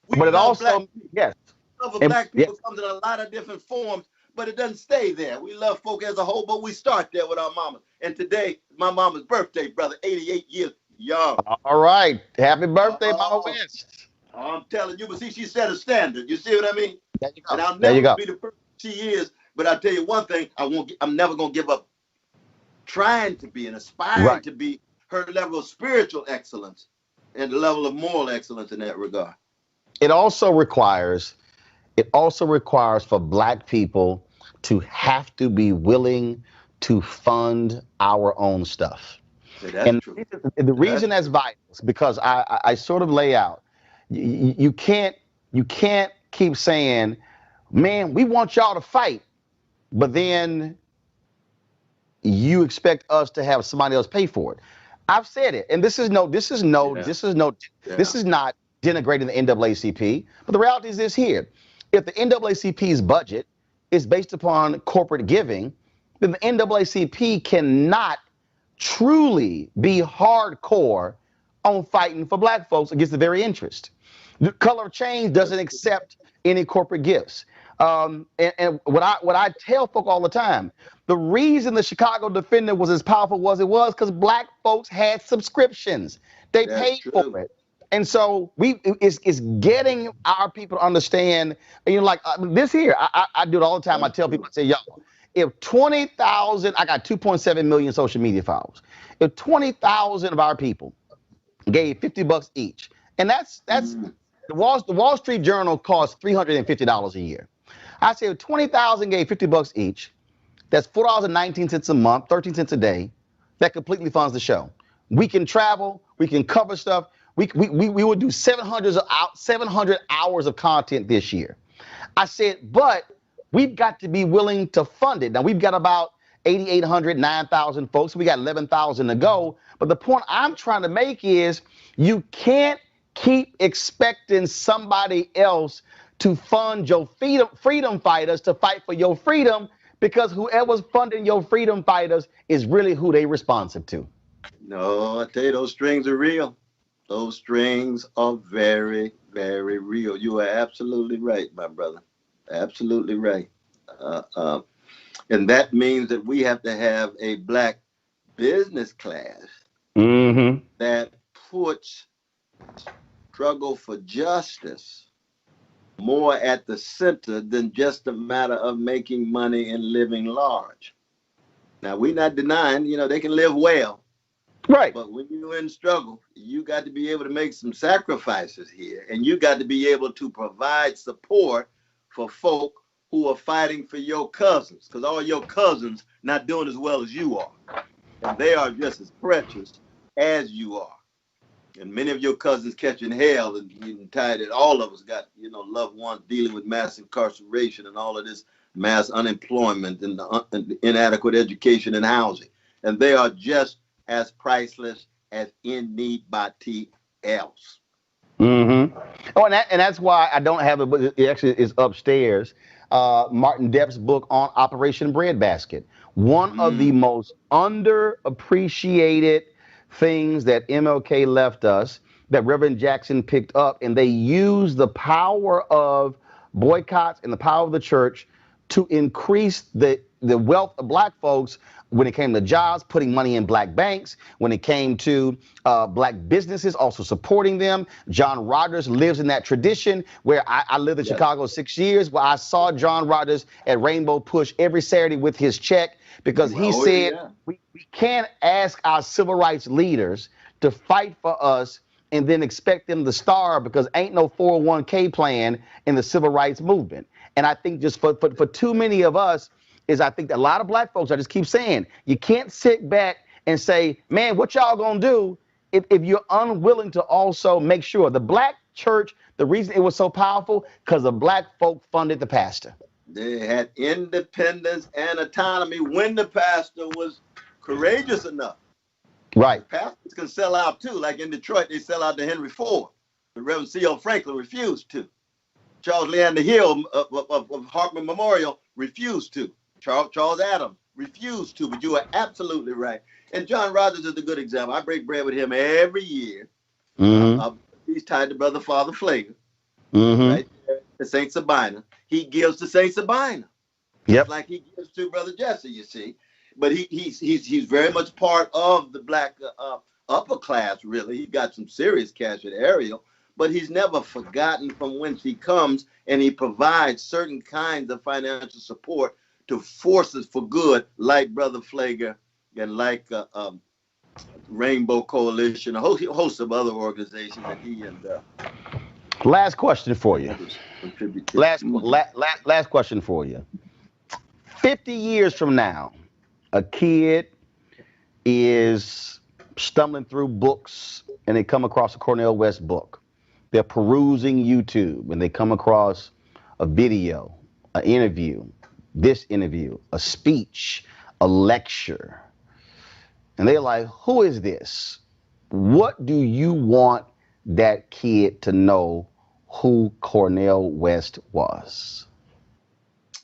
But it also, yes. Love of black people comes in a lot of different forms, but it doesn't stay there. We love folk as a whole, but we start there with our mamas. And today, my mama's birthday, brother, 88 years young. All right. Happy birthday, Mama West. I'm telling you, but see, she set a standard. You see what I mean? There you go. And I'll never be the person she is, but I'll tell you one thing, I'm never going to give up trying to be and aspiring to be her level of spiritual excellence and the level of moral excellence in that regard. It also requires for black people to have to be willing to fund our own stuff. That's true. The reason that's vital is because I sort of lay out, you can't keep saying, man, we want y'all to fight, but then you expect us to have somebody else pay for it. I've said it, and this is not denigrating the NAACP, but the reality is this here. If the NAACP's budget is based upon corporate giving, then the NAACP cannot truly be hardcore on fighting for black folks against the very interest. The Color of Change doesn't accept any corporate gifts. And what I tell folk all the time, the reason the Chicago Defender was as powerful as it was because black folks had subscriptions. They paid for it. And so it's getting our people to understand, like this here, I do it all the time. I tell people, I say, yo, if 20,000, I got 2.7 million social media followers. If 20,000 of our people gave $50 each, and that's the Wall Street Journal costs $350 a year. I say if 20,000 gave $50 each, that's $4.19 a month, 13 cents a day. That completely funds the show. We can travel, we can cover stuff. We will do 700 hours of content this year. I said, but we've got to be willing to fund it. Now we've got about 8,800, 9,000 folks. We got 11,000 to go. But the point I'm trying to make is you can't keep expecting somebody else to fund your freedom fighters to fight for your freedom, because whoever's funding your freedom fighters is really who they responsive to. No, I tell you, those strings are real. Those strings are very, very real. You are absolutely right, my brother. Absolutely right. And that means that we have to have a black business class that puts struggle for justice more at the center than just a matter of making money and living large. Now, we're not denying, they can live well. Right. But when you're in struggle, you got to be able to make some sacrifices here. And you got to be able to provide support for folk who are fighting for your cousins, because all your cousins not doing as well as you are. And they are just as precious as you are. And many of your cousins catching hell, and getting tired that all of us got, loved ones dealing with mass incarceration and all of this mass unemployment and the inadequate education and housing. And they are just as priceless as anybody else. Mm-hmm. Oh, and that's why I don't have it, but it actually is upstairs. Martin Depp's book on Operation Breadbasket. One of the most underappreciated things that MLK left us, that Reverend Jackson picked up, and they used the power of boycotts and the power of the church to increase the wealth of black folks when it came to jobs, putting money in black banks, when it came to black businesses, also supporting them. John Rogers lives in that tradition where I lived in Chicago 6 years, where I saw John Rogers at Rainbow Push every Saturday with his check, because he said we can't ask our civil rights leaders to fight for us and then expect them to starve, because ain't no 401k plan in the civil rights movement. And I think just for too many of us, is I think that a lot of black folks, I just keep saying, you can't sit back and say, man, what y'all gonna do if you're unwilling to also make sure the black church, the reason it was so powerful, because the black folk funded the pastor. They had independence and autonomy when the pastor was courageous enough. Right. Pastors can sell out too, like in Detroit, they sell out to Henry Ford. The Reverend C.O. Franklin refused to. Charles Leander Hill of Hartman Memorial refused to. Charles Adams refused to, but you are absolutely right. And John Rogers is a good example. I break bread with him every year. He's tied to Brother Father Flager, right there, to St. Sabina. He gives to St. Sabina, just like he gives to Brother Jesse, you see. But he's very much part of the black upper class, really. He got some serious cash at Ariel, but he's never forgotten from whence he comes, and he provides certain kinds of financial support to forces for good, like Brother Flager and like Rainbow Coalition, a host of other organizations that he and last question for you. Last question for you. 50 years from now, a kid is stumbling through books and they come across a Cornel West book. They're perusing YouTube and they come across a video, an interview, this interview, a speech, a lecture. And they're like, who is this? What do you want that kid to know who Cornel West was?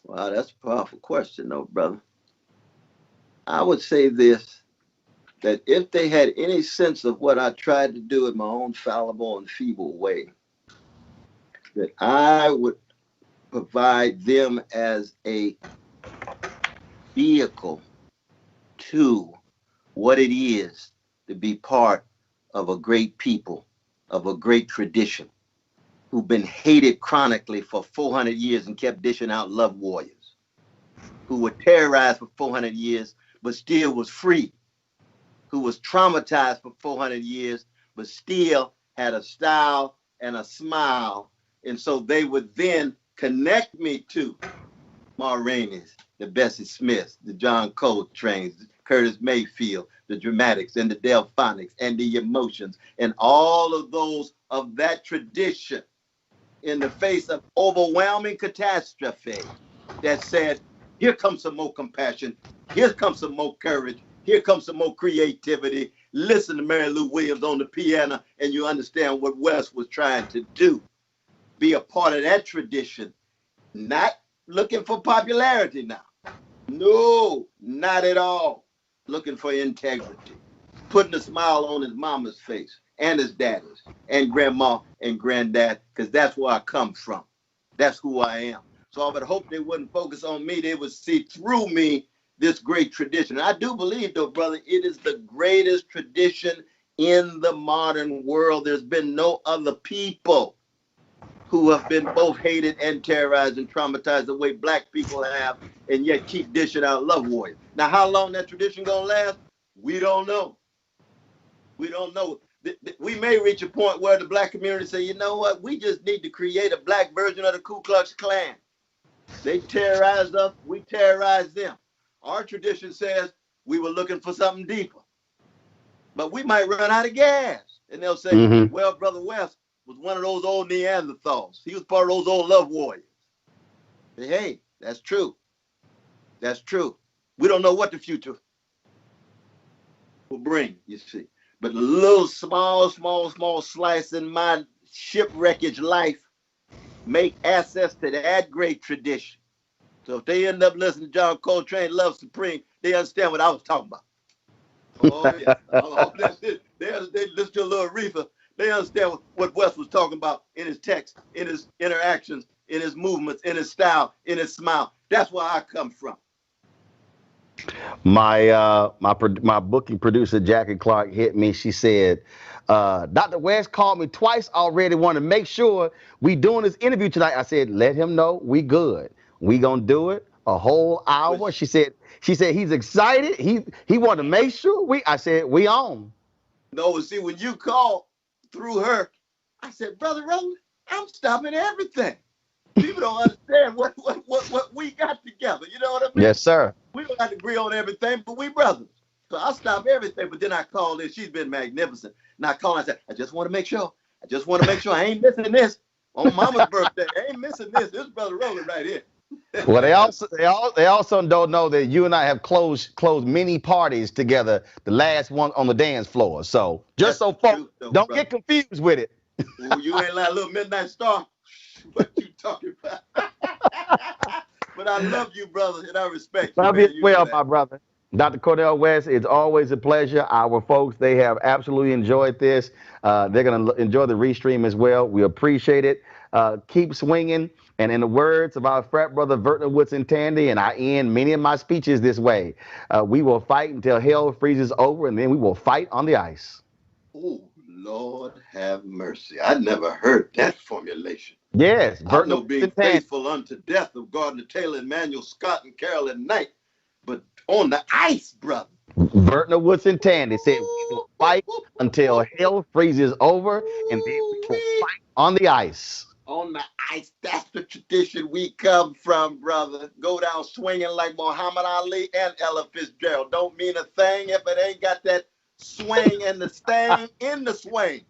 Wow, that's a powerful question, though, brother. I would say this, that if they had any sense of what I tried to do in my own fallible and feeble way, that I would provide them as a vehicle to what it is to be part of a great people, of a great tradition, who've been hated chronically for 400 years and kept dishing out love warriors, who were terrorized for 400 years but still was free, who was traumatized for 400 years but still had a style and a smile. And so they would then connect me to Ma Rainey's, the Bessie Smiths, the John Coltrane's, the Curtis Mayfield, the Dramatics and the Delphonics and the Emotions, and all of those of that tradition in the face of overwhelming catastrophe that said, here comes some more compassion, here comes some more courage, here comes some more creativity. Listen to Mary Lou Williams on the piano and you understand what West was trying to do. Be a part of that tradition, not looking for popularity now. No, not at all. Looking for integrity, putting a smile on his mama's face and his daddy's and grandma and granddad, because that's where I come from. That's who I am. So I would hope they wouldn't focus on me. They would see through me this great tradition. And I do believe, though, brother, it is the greatest tradition in the modern world. There's been no other people who have been both hated and terrorized and traumatized the way black people have, and yet keep dishing out love warriors. Now, how long that tradition gonna last? We don't know. We don't know. We may reach a point where the black community say, you know what? We just need to create a black version of the Ku Klux Klan. They terrorized us, we terrorized them. Our tradition says we were looking for something deeper. But we might run out of gas. And they'll say, well, Brother West was one of those old Neanderthals. He was part of those old love warriors. Hey, that's true. That's true. We don't know what the future people bring, you see. But a little small slice in my shipwreckage life make access to that great tradition. So if they end up listening to John Coltrane, Love Supreme, they understand what I was talking about. Oh, yeah. They listen to a little Aretha. They understand what West was talking about in his text, in his interactions, in his movements, in his style, in his smile. That's where I come from. My booking producer Jackie Clark hit me. She said, Dr. West called me twice already. Want to make sure we doing this interview tonight. I said, let him know we good. We gonna do it a whole hour. She said he's excited. He wanted to make sure I said we on. No, see, when you called through her, I said, Brother Roland, I'm stopping everything. People don't understand what we got together. You know what I mean? Yes, sir. We don't have to agree on everything, but we brothers. So I stop everything. But then I called in. She's been magnificent. And I called and I said, I just want to make sure. I ain't missing this. On Mama's birthday, I ain't missing this. This is Brother Roland right here. Well, they also don't know that you and I have closed many parties together. The last one on the dance floor. So just so folks don't get confused with it. Ooh, you ain't like a little midnight star. What you talking about? But I love you, brother, and I respect you. Love you well, my brother. Dr. Cornel West, it's always a pleasure. Our folks, they have absolutely enjoyed this. They're going to enjoy the restream as well. We appreciate it. Keep swinging. And in the words of our frat brother, Vertner Woodson Tandy, and I end many of my speeches this way, we will fight until hell freezes over, and then we will fight on the ice. Oh, Lord have mercy. I never heard that formulation. Yes. I know being faithful unto death of Gardner Taylor, Emmanuel Scott, and Carolyn Knight, but on the ice, brother. Vertner Woodson Tandy said we will fight until hell freezes over, and then we will fight on the ice. On the ice, that's the tradition we come from, brother. Go down swinging like Muhammad Ali and Ella Fitzgerald. Don't mean a thing if it ain't got that swing and the stang in the swing.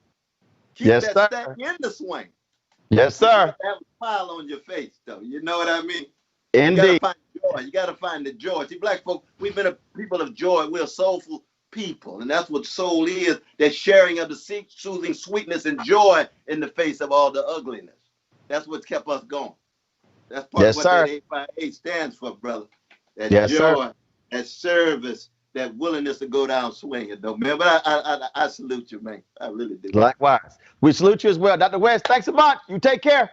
Keep that stang in the swing. Yes, sir. You have a smile on your face, though. You know what I mean? Indeed. You gotta find joy. You gotta find the joy. See, black folk, we've been a people of joy. We're soulful people, and that's what soul is. That sharing of the soothing sweetness and joy in the face of all the ugliness. That's what's kept us going. That's part of what that 858 stands for, brother. That joy, that service, that willingness to go down swinging, though, man. But I salute you, man. I really do. Likewise. We salute you as well. Dr. West, thanks so much. You take care.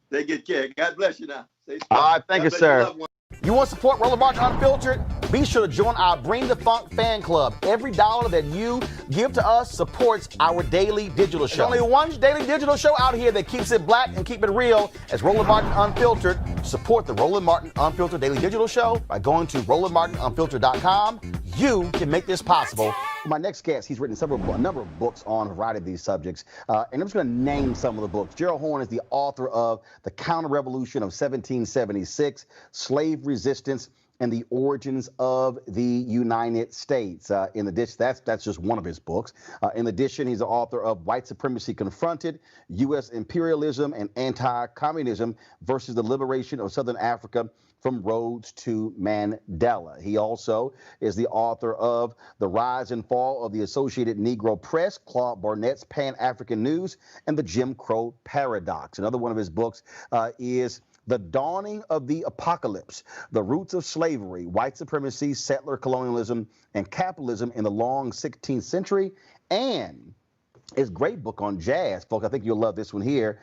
Take good care. God bless you now. All right, thank you, sir. You want to support Roland Martin Unfiltered? Be sure to join our Bring the Funk fan club. Every dollar that you give to us supports our daily digital show. There's only one daily digital show out here that keeps it black and keep it real. As Roland Martin Unfiltered. Support the Roland Martin Unfiltered daily digital show by going to RolandMartinUnfiltered.com. You can make this possible. My next guest, he's written a number of books on a variety of these subjects, and I'm just going to name some of the books. Gerald Horne is the author of The Counterrevolution of 1776, Slave Resistance, and the Origins of the United States. In addition, that's just one of his books. In addition, he's the author of White Supremacy Confronted, U.S. Imperialism and Anti-Communism versus the Liberation of Southern Africa, from Rhodes to Mandela. He also is the author of The Rise and Fall of the Associated Negro Press, Claude Barnett's Pan-African News, and the Jim Crow Paradox. Another one of his books is The Dawning of the Apocalypse, The Roots of Slavery, White Supremacy, Settler Colonialism, and Capitalism in the Long 16th Century, and his great book on jazz, folks. I think you'll love this one here.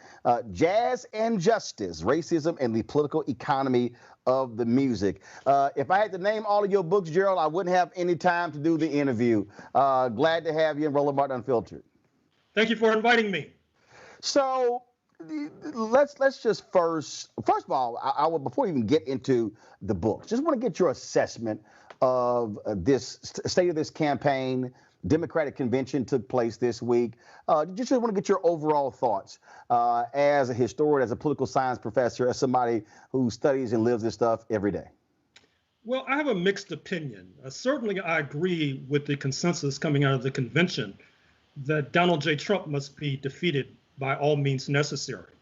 Jazz and Justice, Racism and the Political Economy of the Music. If I had to name all of your books, Gerald, I wouldn't have any time to do the interview. Glad to have you in Roland Martin Unfiltered. Thank you for inviting me. So let's just first of all, I will, before we even get into the books, just want to get your assessment of this state of this campaign. Democratic convention took place this week. Just want to get your overall thoughts as a historian, as a political science professor, as somebody who studies and lives this stuff every day. Well, I have a mixed opinion. Certainly, I agree with the consensus coming out of the convention that Donald J. Trump must be defeated by all means necessary.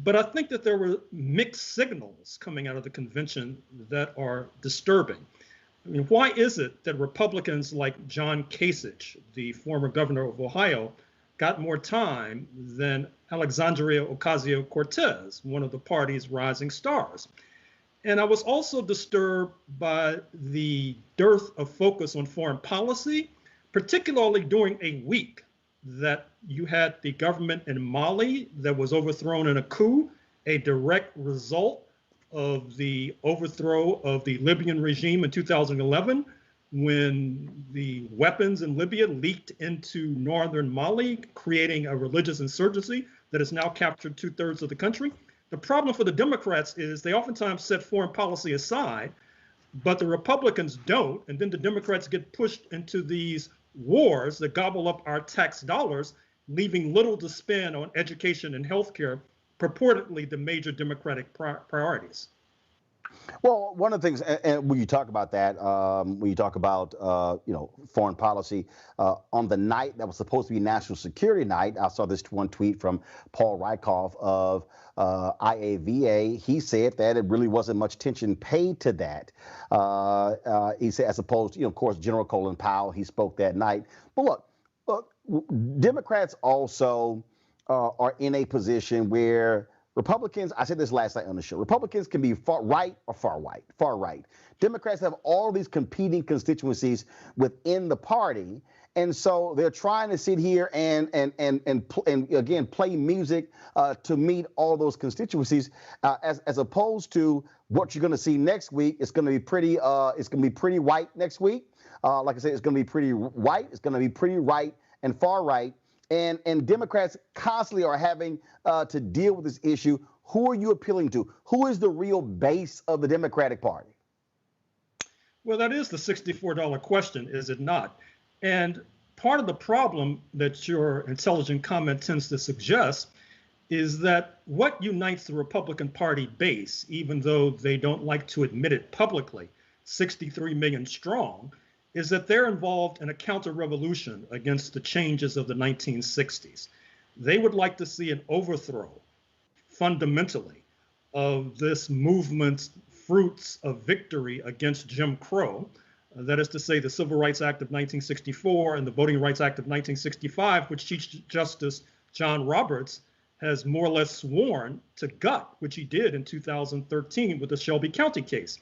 But I think that there were mixed signals coming out of the convention that are disturbing. I mean, why is it that Republicans like John Kasich, the former governor of Ohio, got more time than Alexandria Ocasio-Cortez, one of the party's rising stars? And I was also disturbed by the dearth of focus on foreign policy, particularly during a week that you had the government in Mali that was overthrown in a coup, a direct result of the overthrow of the Libyan regime in 2011, when the weapons in Libya leaked into northern Mali, creating a religious insurgency that has now captured 2/3 of the country. The problem for the Democrats is they oftentimes set foreign policy aside, but the Republicans don't, and then the Democrats get pushed into these wars that gobble up our tax dollars, leaving little to spend on education and healthcare, purportedly the major Democratic priorities. Well, one of the things, and when you talk about that, when you talk about foreign policy, on the night that was supposed to be National Security Night, I saw this one tweet from Paul Rykoff of IAVA. He said that it really wasn't much attention paid to that. He said, as opposed to, of course, General Colin Powell, he spoke that night. But look, Democrats also are in a position where Republicans, I said this last night on the show, Republicans can be far right or far right. Democrats have all these competing constituencies within the party. And so they're trying to sit here and again, play music to meet all those constituencies, as opposed to what you're going to see next week. It's going to be pretty white next week. Like I said, it's going to be pretty white. It's going to be pretty right and far right. And Democrats constantly are having to deal with this issue. Who are you appealing to? Who is the real base of the Democratic Party? Well, that is the $64 question, is it not? And part of the problem that your intelligent comment tends to suggest is that what unites the Republican Party base, even though they don't like to admit it publicly, 63 million strong, is that they're involved in a counter-revolution against the changes of the 1960s. They would like to see an overthrow, fundamentally, of this movement's fruits of victory against Jim Crow. That is to say, the Civil Rights Act of 1964 and the Voting Rights Act of 1965, which Chief Justice John Roberts has more or less sworn to gut, which he did in 2013 with the Shelby County case.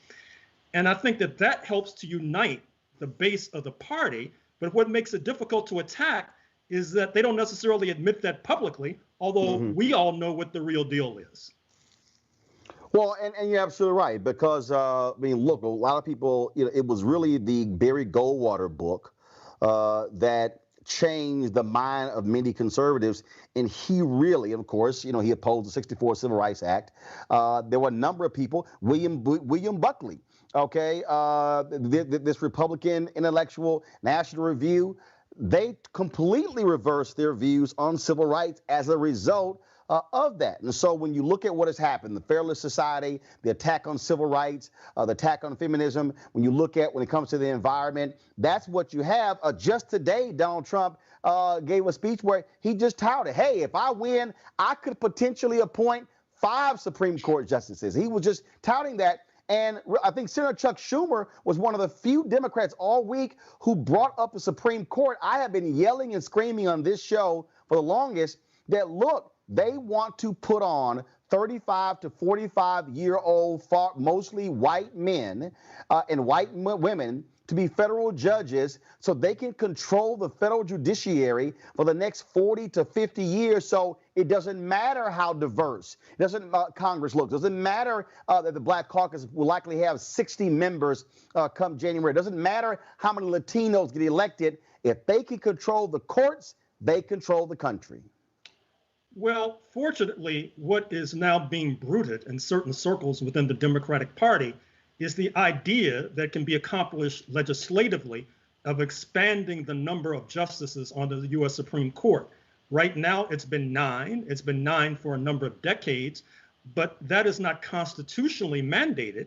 And I think that that helps to unite the base of the party, but what makes it difficult to attack is that they don't necessarily admit that publicly, although we all know what the real deal is. Well, and you're absolutely right, because, I mean, look, a lot of people, it was really the Barry Goldwater book that changed the mind of many conservatives. And he really, of course, he opposed the 64 Civil Rights Act. There were a number of people, William Buckley, okay, this Republican intellectual, National Review, they completely reversed their views on civil rights as a result of that. And so when you look at what has happened, the Fairless Society, the attack on civil rights, the attack on feminism, when you look at when it comes to the environment, that's what you have. Just today, Donald Trump gave a speech where he just touted, hey, if I win, I could potentially appoint 5 Supreme Court justices. He was just touting that. And I think Senator Chuck Schumer was one of the few Democrats all week who brought up the Supreme Court. I have been yelling and screaming on this show for the longest that, look, they want to put on 35 to 45-year-old, mostly white men and white women to be federal judges so they can control the federal judiciary for the next 40 to 50 years. So it doesn't matter how diverse Congress looks. It doesn't matter that the Black Caucus will likely have 60 members come January. It doesn't matter how many Latinos get elected. If they can control the courts, they control the country. Well, fortunately, what is now being bruited in certain circles within the Democratic Party is the idea that can be accomplished legislatively of expanding the number of justices on the U.S. Supreme Court. Right now, it's been 9. It's been 9 for a number of decades, but that is not constitutionally mandated.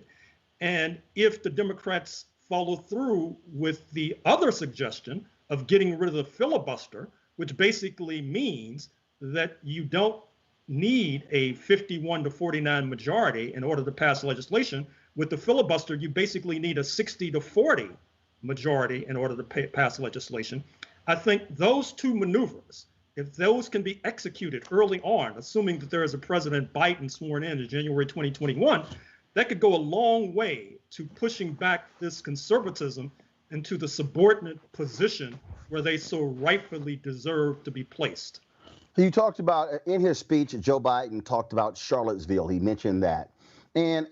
And if the Democrats follow through with the other suggestion of getting rid of the filibuster, which basically means that you don't need a 51 to 49 majority in order to pass legislation, With the filibuster, you basically need a 60-40 majority in order to pass legislation. I think those two maneuvers, if those can be executed early on, assuming that there is a President Biden sworn in January 2021, that could go a long way to pushing back this conservatism into the subordinate position where they so rightfully deserve to be placed. You talked about, in his speech, Joe Biden talked about Charlottesville. He mentioned that. And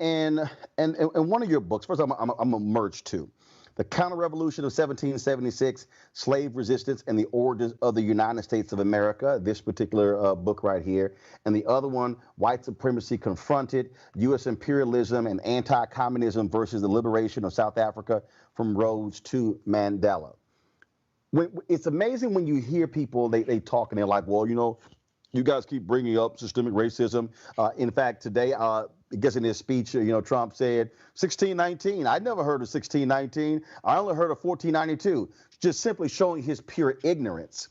one of your books, first I'm gonna merge two. The Counterrevolution of 1776, Slave Resistance and the Origins of the United States of America, this particular book right here. And the other one, White Supremacy Confronted, U.S. Imperialism and Anti-Communism versus the Liberation of South Africa from Rhodes to Mandela. It's amazing when you hear people, they talk and they're like, well, you know, you guys keep bringing up systemic racism. In fact, today, I guess in his speech, you know, Trump said 1619. I never heard of 1619. I only heard of 1492, just simply showing his pure ignorance.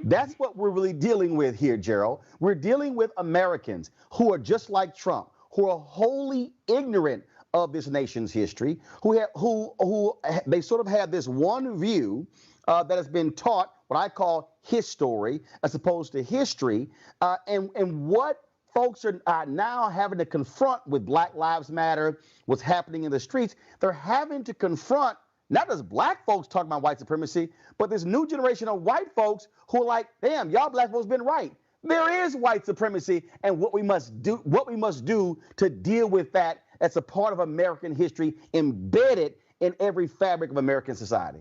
That's what we're really dealing with here, Gerald. We're dealing with Americans who are just like Trump, who are wholly ignorant of this nation's history, who they sort of have this one view that has been taught what I call his story as opposed to history, and what folks are now having to confront with Black Lives Matter, what's happening in the streets. They're having to confront not just black folks talking about white supremacy, but this new generation of white folks who are like, damn, y'all black folks been right. There is white supremacy, and what we must do to deal with that. That's a part of American history embedded in every fabric of American society.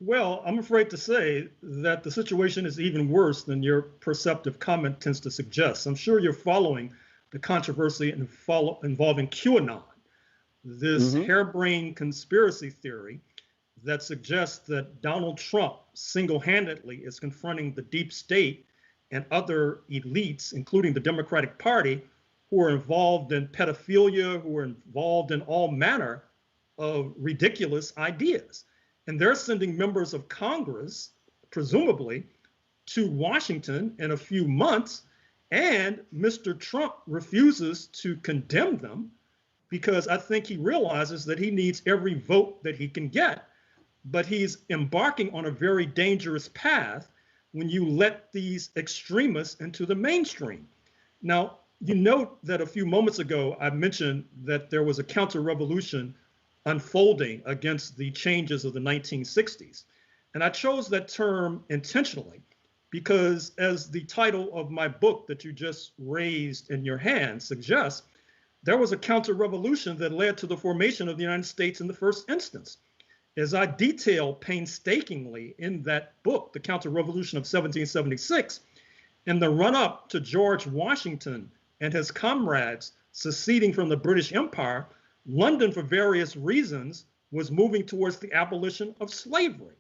Well, I'm afraid to say that the situation is even worse than your perceptive comment tends to suggest. I'm sure you're following the controversy involving QAnon, this harebrained conspiracy theory that suggests that Donald Trump single-handedly is confronting the deep state and other elites, including the Democratic Party, who are involved in pedophilia, who are involved in all manner of ridiculous ideas. And they're sending members of Congress, presumably, to Washington in a few months, and Mr. Trump refuses to condemn them because I think he realizes that he needs every vote that he can get. But he's embarking on a very dangerous path when you let these extremists into the mainstream. Now, you note that a few moments ago, I mentioned that there was a counter-revolution unfolding against the changes of the 1960s. And I chose that term intentionally because, as the title of my book that you just raised in your hand suggests, there was a counter-revolution that led to the formation of the United States in the first instance. As I detail painstakingly in that book, The Counter-Revolution of 1776, in the run-up to George Washington and his comrades seceding from the British Empire, London, for various reasons, was moving towards the abolition of slavery.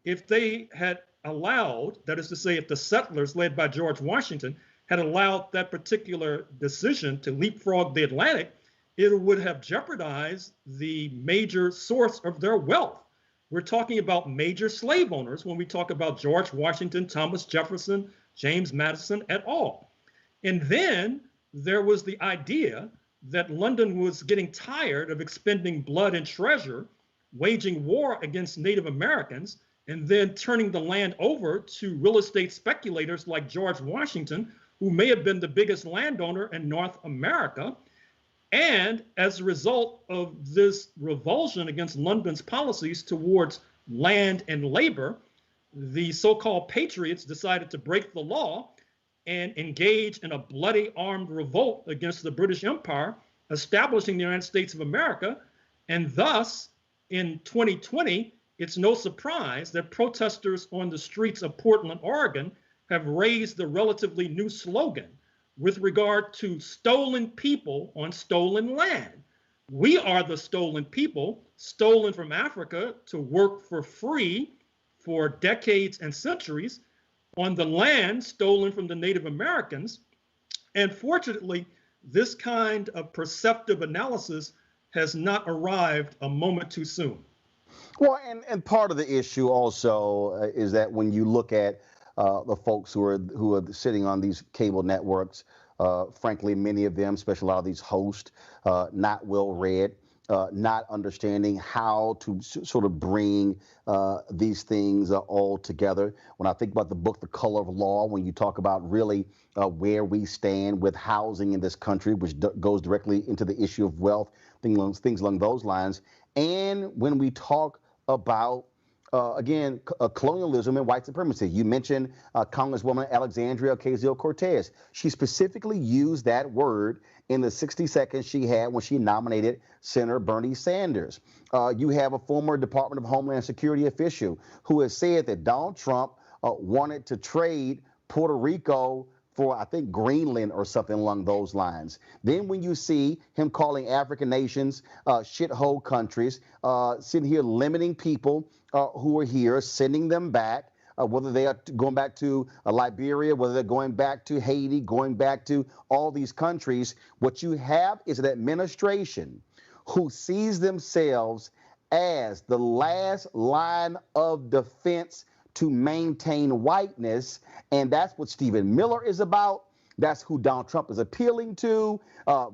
If they had allowed, that is to say, if the settlers led by George Washington had allowed that particular decision to leapfrog the Atlantic, it would have jeopardized the major source of their wealth. We're talking about major slave owners when we talk about George Washington, Thomas Jefferson, James Madison et al. And then there was the idea that London was getting tired of expending blood and treasure, waging war against Native Americans, and then turning the land over to real estate speculators like George Washington, who may have been the biggest landowner in North America. And as a result of this revulsion against London's policies towards land and labor, the so-called patriots decided to break the law and engage in a bloody armed revolt against the British Empire, establishing the United States of America. And thus, in 2020, it's no surprise that protesters on the streets of Portland, Oregon, have raised the relatively new slogan with regard to stolen people on stolen land. We are the stolen people, stolen from Africa to work for free for decades and centuries on the land stolen from the Native Americans. And fortunately, this kind of perceptive analysis has not arrived a moment too soon. Well, and part of the issue also is that when you look at the folks who are sitting on these cable networks. Frankly, many of them, especially a lot of these hosts, not well read. Not understanding how to sort of bring these things all together. When I think about the book, The Color of Law, when you talk about really where we stand with housing in this country, which goes directly into the issue of wealth, things along those lines. And when we talk about again, colonialism and white supremacy. You mentioned Congresswoman Alexandria Ocasio-Cortez. She specifically used that word in the 60 seconds she had when she nominated Senator Bernie Sanders. You have a former Department of Homeland Security official who has said that Donald Trump wanted to trade Puerto Rico for, I think, Greenland or something along those lines. Then when you see him calling African nations shithole countries, sitting here limiting people who are here, sending them back, whether they are going back to Liberia, whether they're going back to Haiti, going back to all these countries, what you have is an administration who sees themselves as the last line of defense to maintain whiteness, and that's what Stephen Miller is about. That's who Donald Trump is appealing to.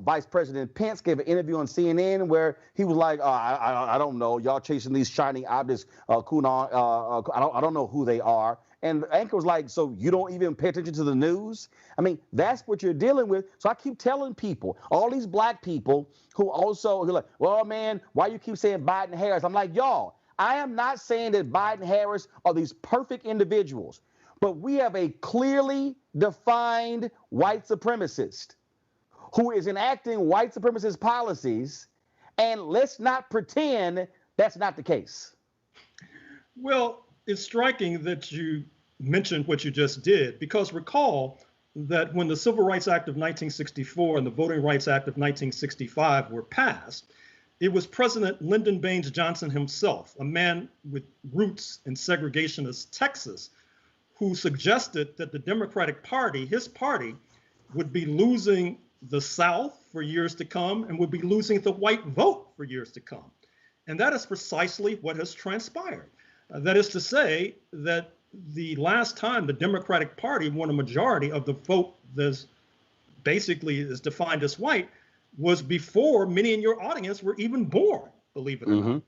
Vice President Pence gave an interview on CNN where he was like, I don't know, y'all chasing these shining objects, I don't know who they are. And the anchor was like, so you don't even pay attention to the news? I mean, that's what you're dealing with. So I keep telling people, all these black people who are like, well, man, why you keep saying Biden Harris? I'm like, y'all, I am not saying that Biden Harris are these perfect individuals, but we have a clearly defined white supremacist who is enacting white supremacist policies, and let's not pretend that's not the case. Well, it's striking that you mentioned what you just did, because recall that when the Civil Rights Act of 1964 and the Voting Rights Act of 1965 were passed, it was President Lyndon Baines Johnson himself, a man with roots in segregationist Texas, who suggested that the Democratic Party, his party, would be losing the South for years to come and would be losing the white vote for years to come. And that is precisely what has transpired. That is to say that the last time the Democratic Party won a majority of the vote that basically is defined as white was before many in your audience were even born, believe it or not.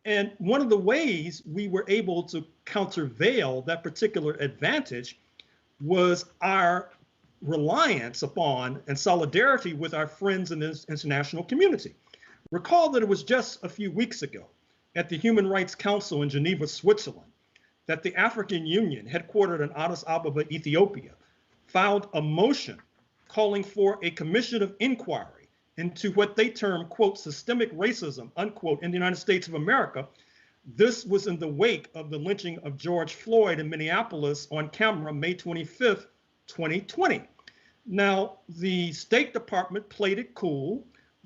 And one of the ways we were able to countervail that particular advantage was our reliance upon and solidarity with our friends in this international community. Recall that it was just a few weeks ago at the Human Rights Council in Geneva, Switzerland, that the African Union, headquartered in Addis Ababa, Ethiopia, filed a motion calling for a commission of inquiry into what they term, quote, systemic racism, unquote, in the United States of America. This was in the wake of the lynching of George Floyd in Minneapolis on camera, May 25th, 2020. Now, the State Department played it cool,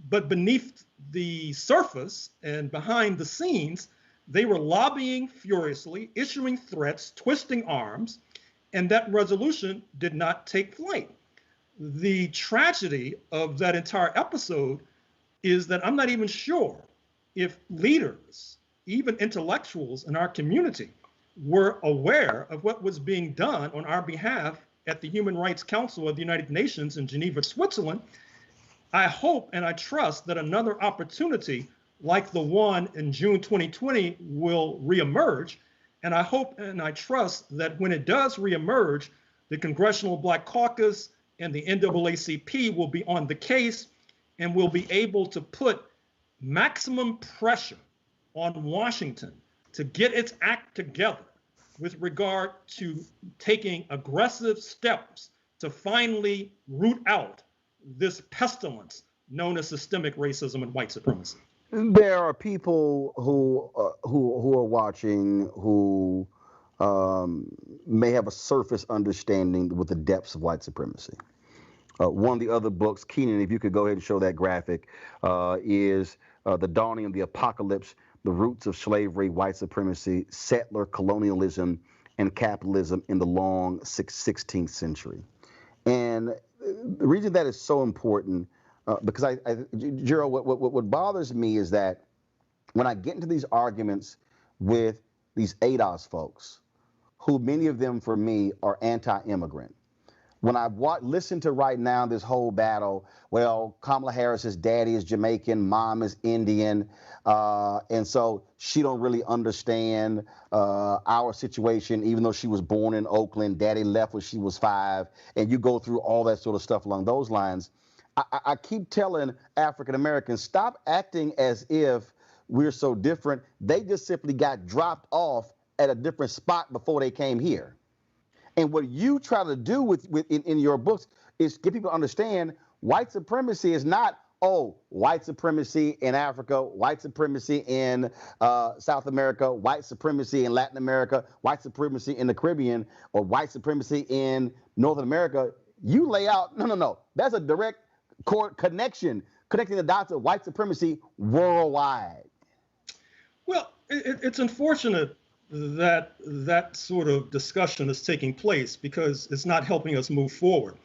but beneath the surface and behind the scenes, they were lobbying furiously, issuing threats, twisting arms, and that resolution did not take flight. The tragedy of that entire episode is that I'm not even sure if leaders, even intellectuals in our community, were aware of what was being done on our behalf at the Human Rights Council of the United Nations in Geneva, Switzerland. I hope and I trust that another opportunity like the one in June 2020 will reemerge. And I hope and I trust that when it does reemerge, the Congressional Black Caucus and the NAACP will be on the case and will be able to put maximum pressure on Washington to get its act together with regard to taking aggressive steps to finally root out this pestilence known as systemic racism and white supremacy. There are people who are watching who may have a surface understanding with the depths of white supremacy. One of the other books, Keenan, if you could go ahead and show that graphic, is The Dawning of the Apocalypse, The Roots of Slavery, White Supremacy, Settler Colonialism, and Capitalism in the Long 16th Century. And the reason that is so important, because Gerald, what bothers me is that when I get into these arguments with these ADOS folks who many of them for me are anti-immigrant. When I listen to right now this whole battle, well, Kamala Harris's daddy is Jamaican, mom is Indian, and so she don't really understand our situation, even though she was born in Oakland, daddy left when she was 5, and you go through all that sort of stuff along those lines. I keep telling African Americans, stop acting as if we're so different. They just simply got dropped off at a different spot before they came here. And what you try to do in your books is get people to understand white supremacy is not, oh, white supremacy in Africa, white supremacy in South America, white supremacy in Latin America, white supremacy in the Caribbean, or white supremacy in Northern America. You lay out, no. That's a direct connection, connecting the dots of white supremacy worldwide. Well, it's unfortunate that sort of discussion is taking place because it's not helping us move forward.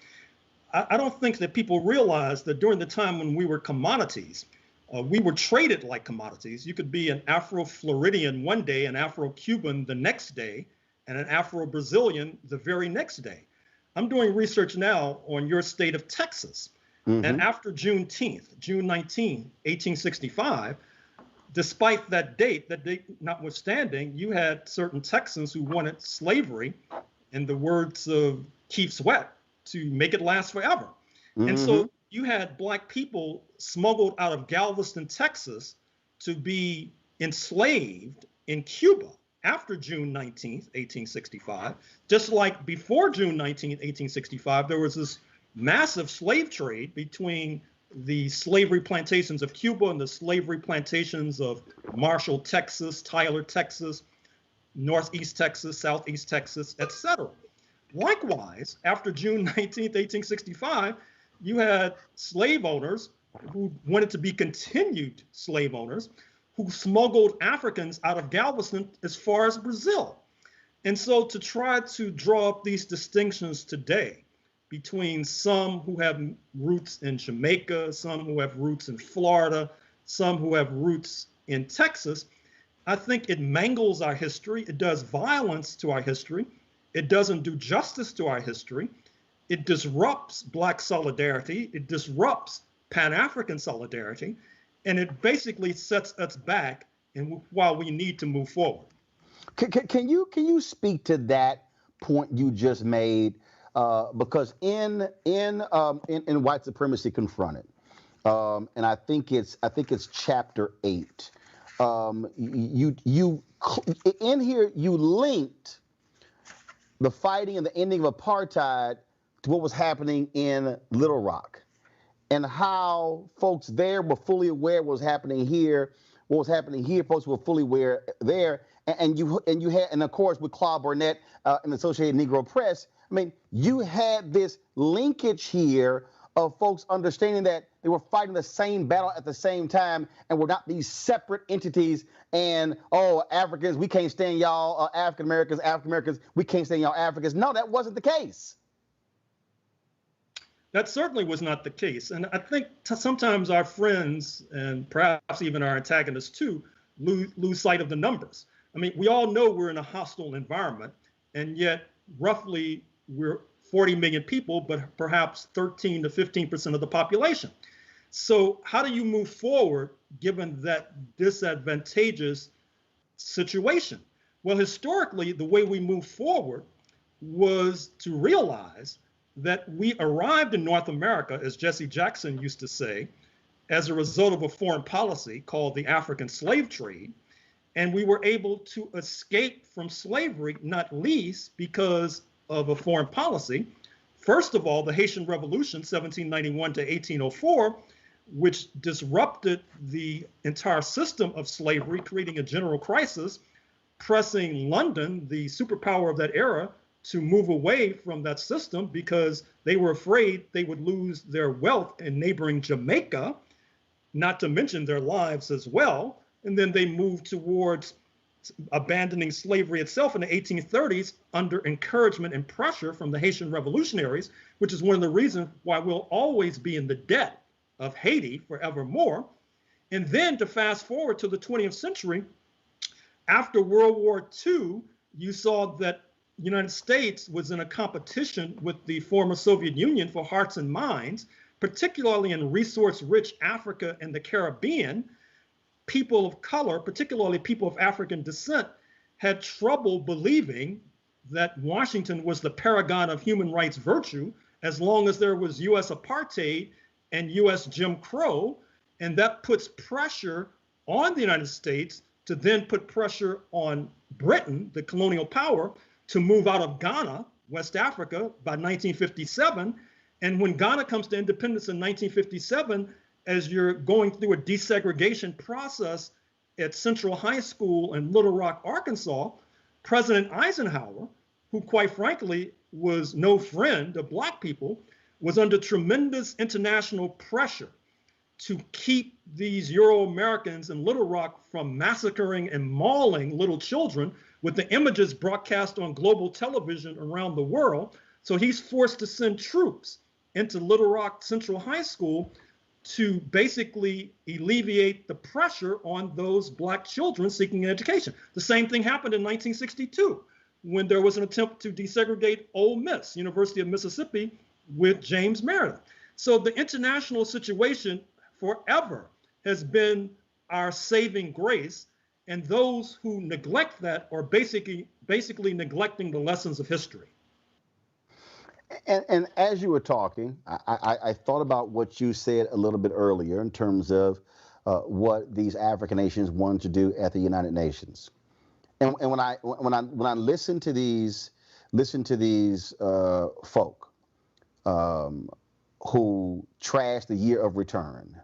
I don't think that people realize that during the time when we were commodities, we were traded like commodities. You could be an Afro-Floridian one day, an Afro-Cuban the next day, and an Afro-Brazilian the very next day. I'm doing research now on your state of Texas. Mm-hmm. And after Juneteenth, June 19, 1865, despite that date notwithstanding, you had certain Texans who wanted slavery, in the words of Keith Sweat, to make it last forever. Mm-hmm. And so you had Black people smuggled out of Galveston, Texas, to be enslaved in Cuba after June 19th, 1865. Just like before June 19th, 1865, there was this massive slave trade between the slavery plantations of Cuba and the slavery plantations of Marshall, Texas, Tyler, Texas, Northeast Texas, Southeast Texas, etc. Likewise, after June 19th, 1865, you had slave owners who wanted to be continued slave owners who smuggled Africans out of Galveston as far as Brazil. And so to try to draw up these distinctions today between some who have roots in Jamaica, some who have roots in Florida, some who have roots in Texas, I think it mangles our history. It does violence to our history. It doesn't do justice to our history. It disrupts Black solidarity. It disrupts Pan-African solidarity. And it basically sets us back while we need to move forward. Can you speak to that point you just made? Because in White Supremacy Confronted, and I think it's chapter 8. You in here you linked the fighting and the ending of apartheid to what was happening in Little Rock, and how folks there were fully aware of what was happening here. What was happening here, folks were fully aware there, and of course with Claude Burnett and the Associated Negro Press. I mean, you had this linkage here of folks understanding that they were fighting the same battle at the same time and were not these separate entities. And, oh, Africans, we can't stand y'all, African Americans, we can't stand y'all Africans. No, that wasn't the case. That certainly was not the case. And I think sometimes our friends, and perhaps even our antagonists too, lose sight of the numbers. I mean, we all know we're in a hostile environment, and yet roughly we're 40 million people, but perhaps 13 to 15% of the population. So how do you move forward given that disadvantageous situation? Well, historically, the way we moved forward was to realize that we arrived in North America, as Jesse Jackson used to say, as a result of a foreign policy called the African slave trade. And we were able to escape from slavery, not least because of a foreign policy. First of all, the Haitian Revolution, 1791 to 1804, which disrupted the entire system of slavery, creating a general crisis, pressing London, the superpower of that era, to move away from that system because they were afraid they would lose their wealth in neighboring Jamaica, not to mention their lives as well. And then they moved towards abandoning slavery itself in the 1830s under encouragement and pressure from the Haitian revolutionaries, which is one of the reasons why we'll always be in the debt of Haiti forevermore. And then to fast forward to the 20th century, after World War II, you saw that the United States was in a competition with the former Soviet Union for hearts and minds, particularly in resource-rich Africa and the Caribbean. People of color, particularly people of African descent, had trouble believing that Washington was the paragon of human rights virtue as long as there was U.S. apartheid and U.S. Jim Crow. And that puts pressure on the United States to then put pressure on Britain, the colonial power, to move out of Ghana, West Africa, by 1957. And when Ghana comes to independence in 1957, as you're going through a desegregation process at Central High School in Little Rock, Arkansas, President Eisenhower, who quite frankly was no friend of Black people, was under tremendous international pressure to keep these Euro-Americans in Little Rock from massacring and mauling little children with the images broadcast on global television around the world. So he's forced to send troops into Little Rock Central High School to basically alleviate the pressure on those Black children seeking an education. The same thing happened in 1962 when there was an attempt to desegregate Ole Miss, University of Mississippi, with James Meredith. So the international situation forever has been our saving grace, and those who neglect that are basically neglecting the lessons of history. And as you were talking, I thought about what you said a little bit earlier in terms of what these African nations wanted to do at the United Nations. And when I listen to these folk who trash the year of return,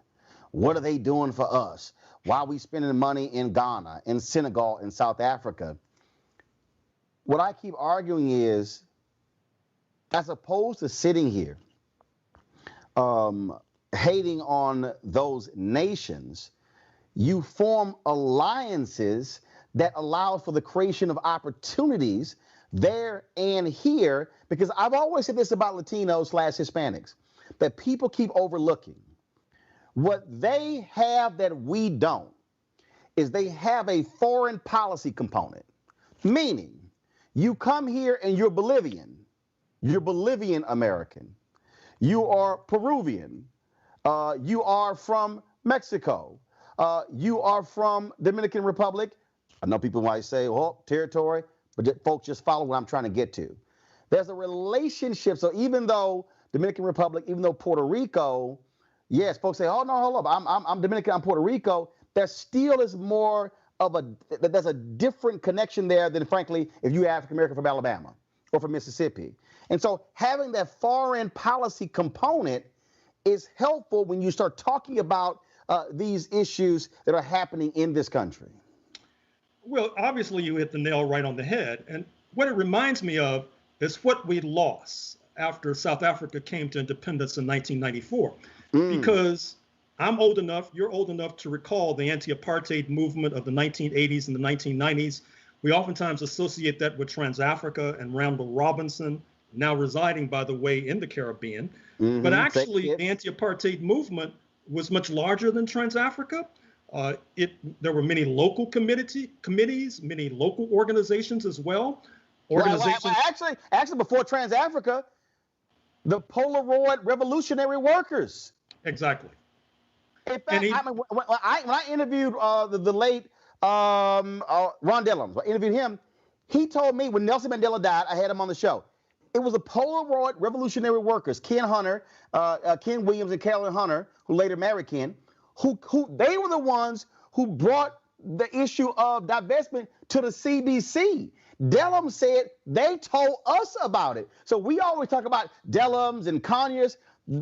what are they doing for us? Why are we spending money in Ghana, in Senegal, in South Africa? What I keep arguing is, as opposed to sitting here hating on those nations, you form alliances that allow for the creation of opportunities there and here, because I've always said this about Latinos/Hispanics, that people keep overlooking. What they have that we don't is they have a foreign policy component, meaning you come here and you're Bolivian American, you are Peruvian, you are from Mexico, you are from Dominican Republic. I know people might say, oh, territory, but folks, just follow what I'm trying to get to. There's a relationship. So even though Dominican Republic, even though Puerto Rico, yes, folks say, oh, no, hold up, I'm Dominican, I'm Puerto Rico. There still is more of there's a different connection there than, frankly, if you're African American from Alabama or from Mississippi. And so having that foreign policy component is helpful when you start talking about these issues that are happening in this country. Well, obviously you hit the nail right on the head. And what it reminds me of is what we lost after South Africa came to independence in 1994. Because I'm old enough, you're old enough to recall the anti-apartheid movement of the 1980s and the 1990s. We oftentimes associate that with Trans-Africa and Randall Robinson, now residing, by the way, in the Caribbean. But actually, the anti-apartheid movement was much larger than Trans-Africa. There were many local committees, many local organizations as well. Actually, before Trans-Africa, the Polaroid Revolutionary Workers. Exactly. In fact, when I interviewed the late Ron Dillon, I interviewed him. He told me when Nelson Mandela died, I had him on the show. It was the Polaroid Revolutionary Workers, Ken Williams and Carolyn Hunter, who later married Ken, who they were the ones who brought the issue of divestment to the CBC. Dellum said they told us about it. So we always talk about Dellums and Conyers.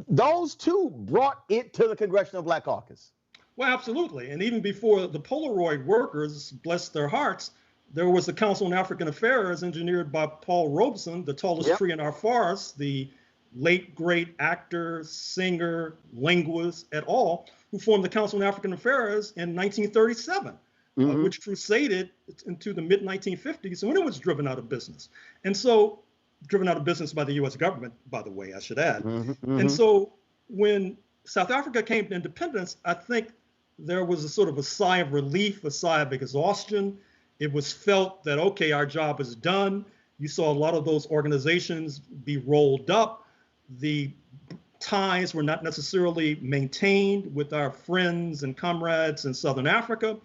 Those two brought it to the Congressional Black Caucus. Well, absolutely. And even before the Polaroid Workers, bless their hearts, there was the Council on African Affairs engineered by Paul Robeson, the tallest tree in our forest, the late great actor, singer, linguist et al., who formed the Council on African Affairs in 1937, which crusaded into the mid-1950s when it was driven out of business. And so, driven out of business by the U.S. government, by the way, I should add. And so when South Africa came to independence, I think there was a sort of a sigh of relief, a sigh of exhaustion. It was felt that, okay, our job is done. You saw a lot of those organizations be rolled up. The ties were not necessarily maintained with our friends and comrades in Southern Africa.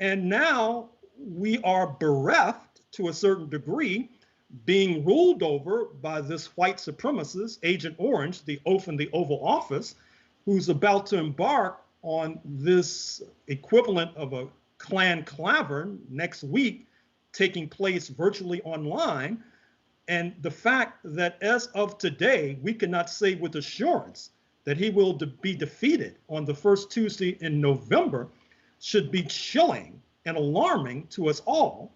And now we are bereft to a certain degree, being ruled over by this white supremacist, Agent Orange, the oaf in the Oval Office, who's about to embark on this equivalent of a Klan Clavern next week, taking place virtually online. And the fact that as of today, we cannot say with assurance that he will be defeated on the first Tuesday in November should be chilling and alarming to us all.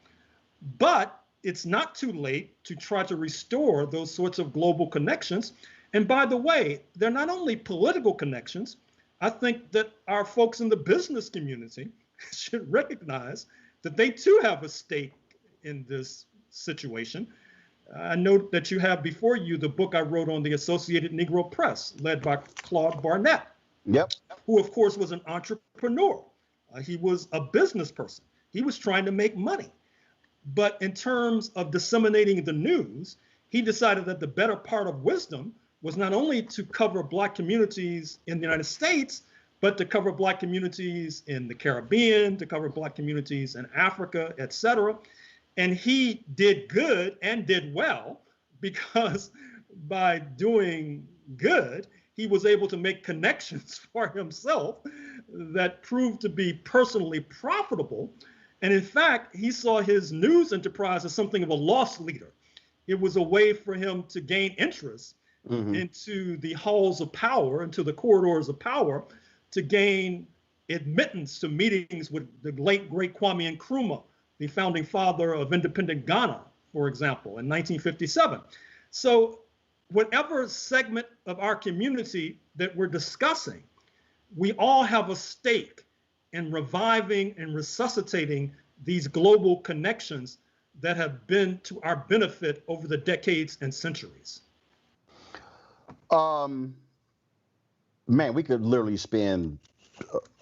But it's not too late to try to restore those sorts of global connections. And by the way, they're not only political connections. I think that our folks in the business community should recognize that they too have a stake in this situation. I know that you have before you the book I wrote on the Associated Negro Press, led by Claude Barnett, Yep. who of course was an entrepreneur. He was a business person. He was trying to make money. But in terms of disseminating the news, he decided that the better part of wisdom was not only to cover Black communities in the United States, but to cover Black communities in the Caribbean, to cover Black communities in Africa, et cetera. And he did good and did well, because by doing good, he was able to make connections for himself that proved to be personally profitable. And in fact, he saw his news enterprise as something of a loss leader. It was a way for him to gain interest into the halls of power, into the corridors of power, to gain admittance to meetings with the late, great Kwame Nkrumah, the founding father of independent Ghana, for example, in 1957. So whatever segment of our community that we're discussing, we all have a stake in reviving and resuscitating these global connections that have been to our benefit over the decades and centuries. Man, we could literally spend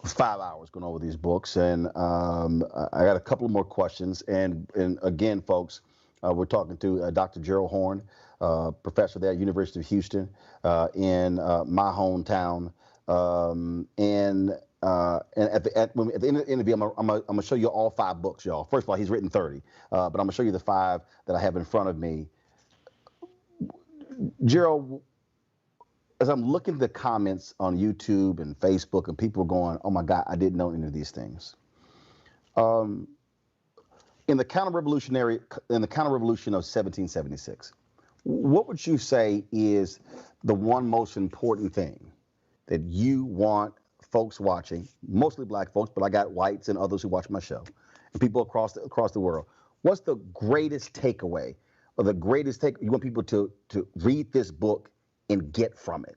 5 hours going over these books, and I got a couple more questions. And again, folks, we're talking to Dr. Gerald Horne, professor there at University of Houston, in my hometown. And at the end of the interview, I'm gonna show you all 5 books, y'all. First of all, he's written 30, but I'm gonna show you the 5 that I have in front of me. Gerald, as I'm looking at the comments on YouTube and Facebook, and people are going, "Oh my God, I didn't know any of these things." In the counter-revolution of 1776, what would you say is the one most important thing that you want folks watching, mostly Black folks, but I got whites and others who watch my show, and people across the world? What's the greatest takeaway, or the greatest take you want people to read this book and get from it?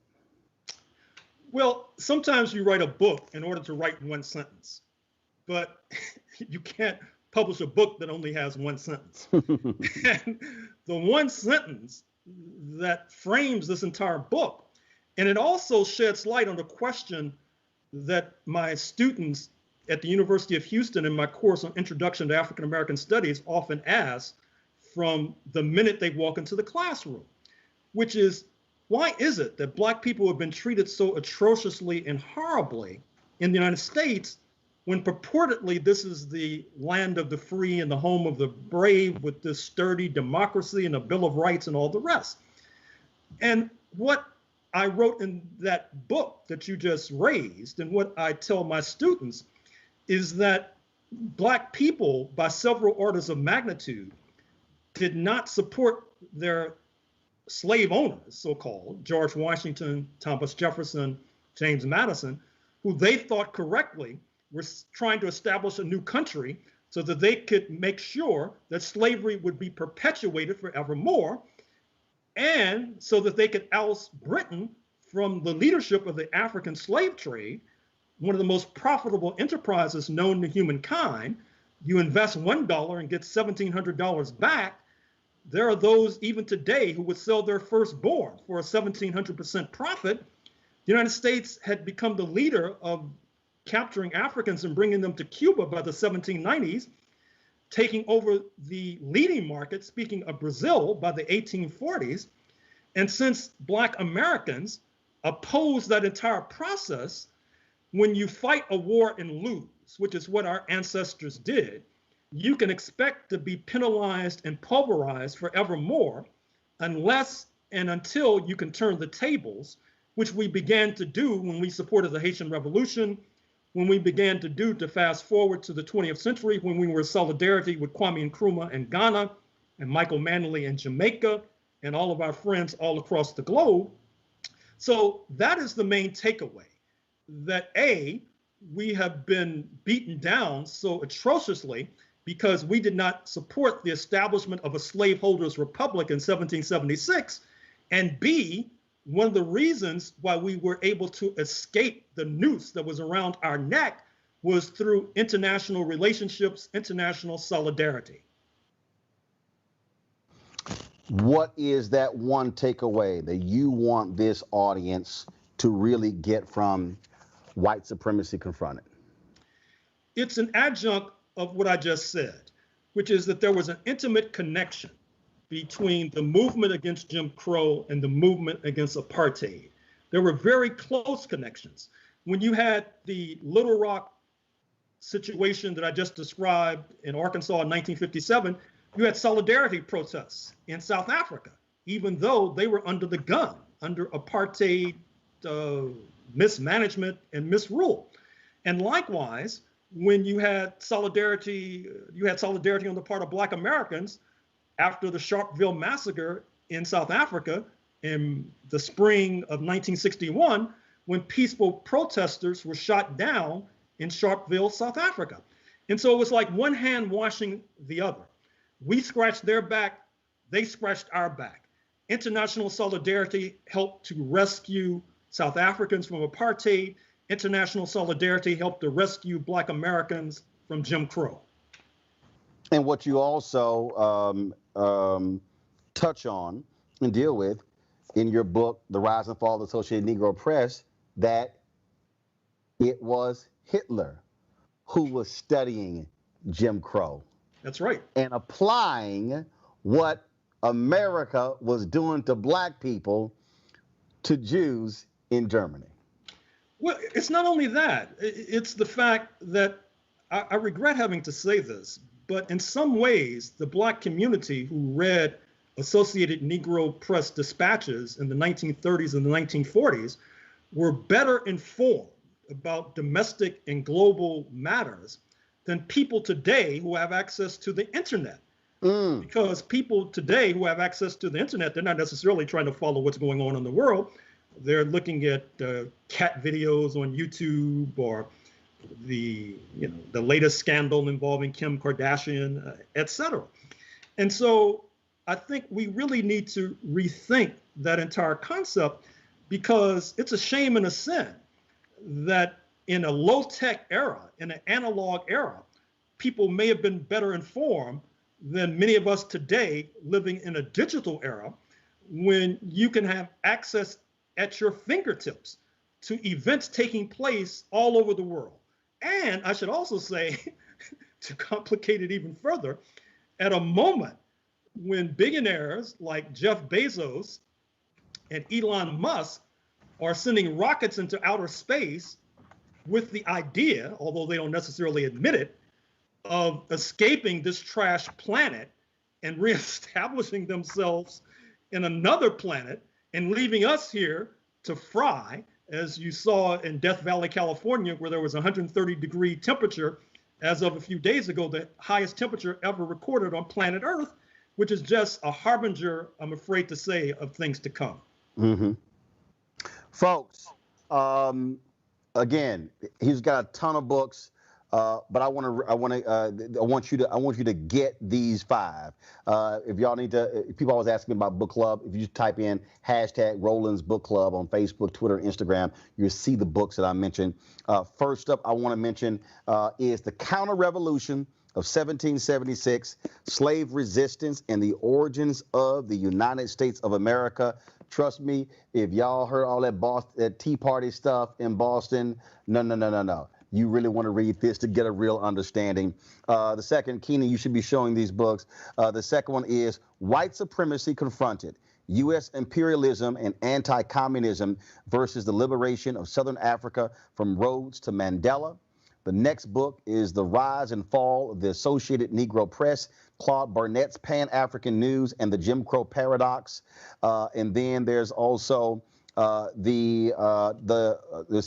Well, sometimes you write a book in order to write one sentence, but you can't publish a book that only has one sentence. And the one sentence that frames this entire book, and it also sheds light on the question that my students at the University of Houston in my course on Introduction to African American Studies often ask from the minute they walk into the classroom, which is, why is it that Black people have been treated so atrociously and horribly in the United States, when purportedly this is the land of the free and the home of the brave, with this sturdy democracy and a Bill of Rights and all the rest? And what I wrote in that book that you just raised, and what I tell my students, is that Black people, by several orders of magnitude, did not support their slave owners, so-called, George Washington, Thomas Jefferson, James Madison, who they thought correctly were trying to establish a new country so that they could make sure that slavery would be perpetuated forevermore, and so that they could oust Britain from the leadership of the African slave trade, one of the most profitable enterprises known to humankind. You invest $1 and get $1,700 back. There are those even today who would sell their firstborn for a 1,700% profit. The United States had become the leader of capturing Africans and bringing them to Cuba by the 1790s. taking over the leading market, speaking of Brazil, by the 1840s. And since Black Americans opposed that entire process, when you fight a war and lose, which is what our ancestors did, you can expect to be penalized and pulverized forevermore unless and until you can turn the tables, which we began to do when we supported the Haitian Revolution, when we began to do, to fast forward to the 20th century, when we were in solidarity with Kwame Nkrumah in Ghana and Michael Manley in Jamaica and all of our friends all across the globe. So that is the main takeaway, that A, we have been beaten down so atrociously because we did not support the establishment of a slaveholders' republic in 1776, and B, one of the reasons why we were able to escape the noose that was around our neck was through international relationships, international solidarity. What is that one takeaway that you want this audience to really get from white supremacy confronted? It's an adjunct of what I just said, which is that there was an intimate connection between the movement against Jim Crow and the movement against apartheid. There were very close connections. When you had the Little Rock situation that I just described in Arkansas in 1957, you had solidarity protests in South Africa, even though they were under the gun, under apartheid mismanagement and misrule. And likewise, when you had solidarity on the part of Black Americans after the Sharpeville massacre in South Africa in the spring of 1961, when peaceful protesters were shot down in Sharpeville, South Africa. And so it was like one hand washing the other. We scratched their back, they scratched our back. International solidarity helped to rescue South Africans from apartheid. International solidarity helped to rescue Black Americans from Jim Crow. And what you also touch on and deal with in your book, The Rise and Fall of the Associated Negro Press, that it was Hitler who was studying Jim Crow. That's right. And applying what America was doing to Black people to Jews in Germany. Well, it's not only that. It's the fact that I regret having to say this, but in some ways, the Black community who read Associated Negro Press dispatches in the 1930s and the 1940s were better informed about domestic and global matters than people today who have access to the internet. Because people today who have access to the internet, they're not necessarily trying to follow what's going on in the world. They're looking at cat videos on YouTube or the latest scandal involving Kim Kardashian, et cetera. And so I think we really need to rethink that entire concept, because it's a shame and a sin that in a low-tech era, in an analog era, people may have been better informed than many of us today living in a digital era, when you can have access at your fingertips to events taking place all over the world. And I should also say, to complicate it even further, at a moment when billionaires like Jeff Bezos and Elon Musk are sending rockets into outer space with the idea, although they don't necessarily admit it, of escaping this trash planet and reestablishing themselves in another planet and leaving us here to fry, as you saw in Death Valley, California, where there was 130-degree temperature as of a few days ago, the highest temperature ever recorded on planet Earth, which is just a harbinger, I'm afraid to say, of things to come. Mm-hmm. Folks, again, he's got a ton of books. But I want you to get these 5. If y'all need to, people always ask me about book club. If you just type in hashtag Roland's Book Club on Facebook, Twitter, Instagram, you'll see the books that I mentioned. First up, I want to mention is The Counterrevolution of 1776, Slave Resistance and the Origins of the United States of America. Trust me, if y'all heard all that Tea Party stuff in Boston, no. You really want to read this to get a real understanding. The second, Keenan, you should be showing these books. The second one is White Supremacy Confronted: U.S. Imperialism and Anti-Communism versus the Liberation of Southern Africa from Rhodes to Mandela. The next book is The Rise and Fall of the Associated Negro Press: Claude Barnett's Pan-African News and the Jim Crow Paradox. And then there's also let's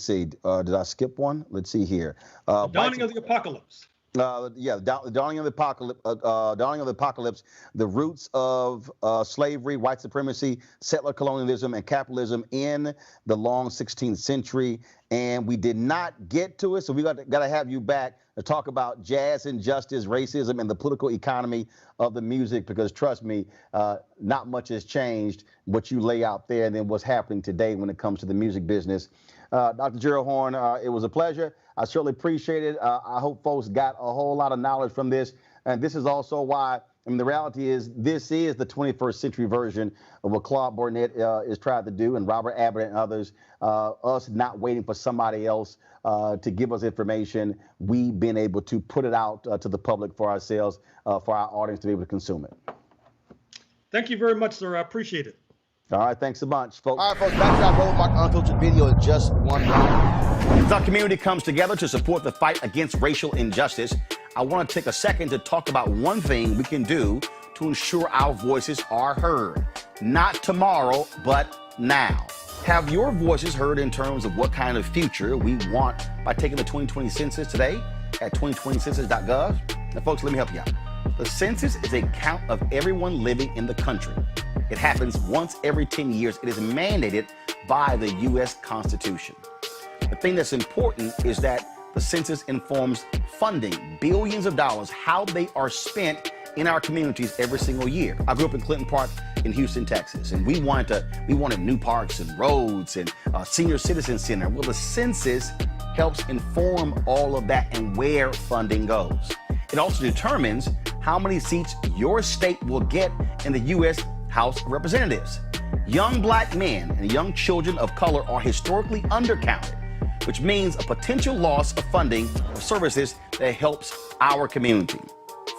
see, did I skip one? Let's see here. Dawning of the Apocalypse. The Dawning of the Apocalypse, the roots of slavery, white supremacy, settler colonialism, and capitalism in the long 16th century. And we did not get to it, so we got to have you back to talk about jazz injustice, racism, and the political economy of the music, because trust me, not much has changed what you lay out there and then what's happening today when it comes to the music business. Dr. Gerald Horne, it was a pleasure. I certainly appreciate it. I hope folks got a whole lot of knowledge from this. And this is also why, I mean, the reality is this is the 21st century version of what Claude Barnett is trying to do, and Robert Abbott and others, us not waiting for somebody else to give us information. We've been able to put it out to the public for ourselves, for our audience to be able to consume it. Thank you very much, sir. I appreciate it. All right, thanks a bunch, folks. All right, folks, back to our Roland Martin Unfiltered video in just 1 minute. As our community comes together to support the fight against racial injustice, I want to take a second to talk about one thing we can do to ensure our voices are heard. Not tomorrow, but now. Have your voices heard in terms of what kind of future we want by taking the 2020 census today at 2020census.gov? Now, folks, let me help you out. The census is a count of everyone living in the country. It happens once every 10 years. It is mandated by the U.S. Constitution. The thing that's important is that the census informs funding, billions of dollars, how they are spent in our communities every single year. I grew up in Clinton Park in Houston, Texas, and we wanted new parks and roads and a senior citizen center. Well, the census helps inform all of that and where funding goes. It also determines how many seats your state will get in the U.S. House of Representatives. Young black men and young children of color are historically undercounted, which means a potential loss of funding for services that helps our community.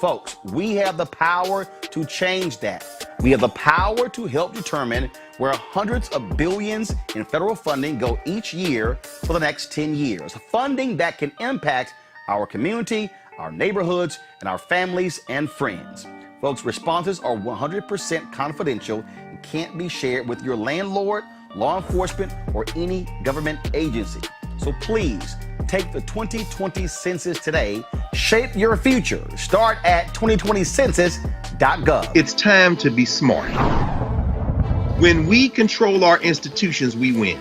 Folks, we have the power to change that. We have the power to help determine where hundreds of billions in federal funding go each year for the next 10 years. Funding that can impact our community, our neighborhoods, and our families and friends. Folks, responses are 100% confidential and can't be shared with your landlord, law enforcement, or any government agency. So please take the 2020 census today. Shape your future. Start at 2020census.gov. It's time to be smart. When we control our institutions, we win.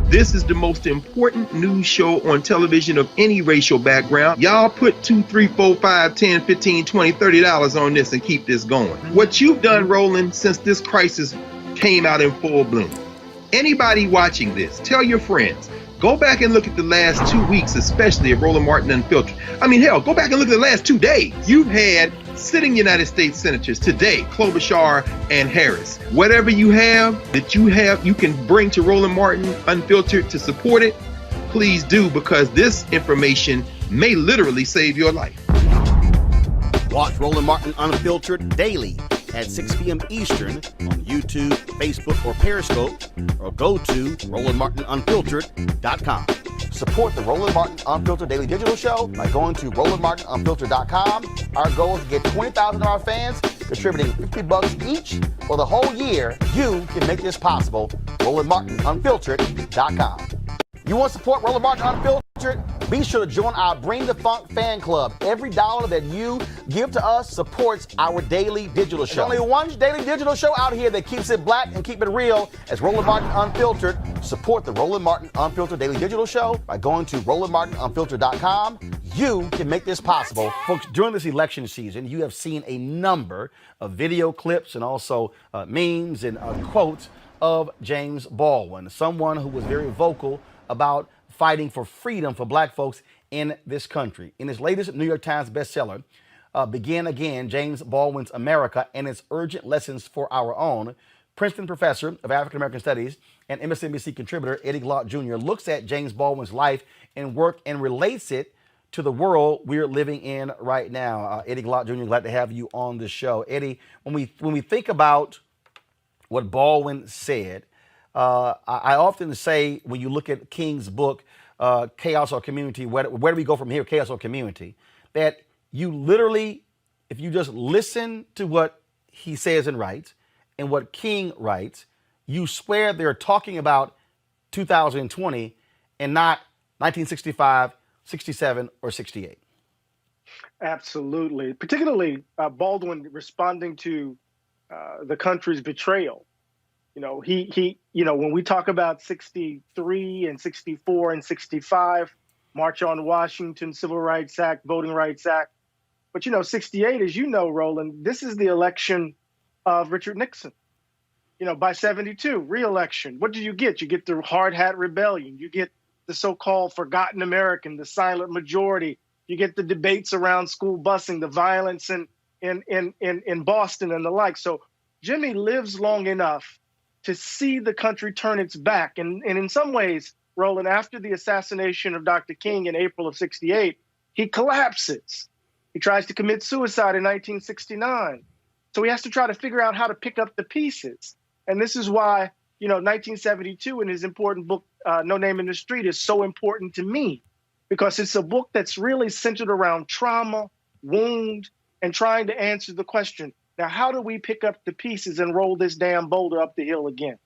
This is the most important news show on television of any racial background. Y'all put $2, $3, $4, $5, $10, $15, $20, $30 on this and keep this going. What you've done, Roland, since this crisis came out in full bloom. Anybody watching this, tell your friends. Go back and look at the last 2 weeks, especially of Roland Martin Unfiltered. I mean, hell, go back and look at the last 2 days. You've had sitting United States senators today, Klobuchar and Harris. Whatever you have you can bring to Roland Martin Unfiltered to support it, please do, because this information may literally save your life. Watch Roland Martin Unfiltered daily at 6 p.m. Eastern on YouTube, Facebook, or Periscope, or go to RolandMartinUnfiltered.com. Support the Roland Martin Unfiltered Daily Digital Show by going to RolandMartinUnfiltered.com. Our goal is to get 20,000 of our fans contributing $50 each for the whole year. You can make this possible. RolandMartinUnfiltered.com. You want to support Roland Martin Unfiltered? Be sure to join our Bring the Funk fan club. Every dollar that you give to us supports our daily digital show. There's only one daily digital show out here that keeps it black and keep it real. As Roland Martin Unfiltered. Support the Roland Martin Unfiltered Daily Digital Show by going to RolandMartinUnfiltered.com. You can make this possible. Folks, during this election season, you have seen a number of video clips and also memes and quotes of James Baldwin, someone who was very vocal about fighting for freedom for black folks in this country. In his latest New York Times bestseller, Begin Again, James Baldwin's America and Its Urgent Lessons for Our Own, Princeton professor of African American Studies and MSNBC contributor Eddie Glaude Jr. looks at James Baldwin's life and work and relates it to the world we're living in right now. Eddie Glaude Jr., glad to have you on the show. Eddie, when we think about what Baldwin said, I often say when you look at King's book, Chaos or Community, where do we go from here, Chaos or Community, that you literally, if you just listen to what he says and writes and what King writes, you swear they're talking about 2020 and not 1965, 67, or 68. Absolutely. Particularly Baldwin responding to the country's betrayal. When we talk about 63 and 64 and 65, March on Washington, Civil Rights Act, Voting Rights Act. But, 68, as you know, Roland, this is the election of Richard Nixon. By 72, re-election. What do you get? You get the hard hat rebellion. You get the so-called forgotten American, the silent majority. You get the debates around school busing, the violence in Boston and the like. So Jimmy lives long enough to see the country turn its back. And in some ways, Roland, after the assassination of Dr. King in April of 68, he collapses. He tries to commit suicide in 1969. So he has to try to figure out how to pick up the pieces. And this is why, 1972 in his important book, No Name in the Street, is so important to me, because it's a book that's really centered around trauma, wound, and trying to answer the question, now, how do we pick up the pieces and roll this damn boulder up the hill again?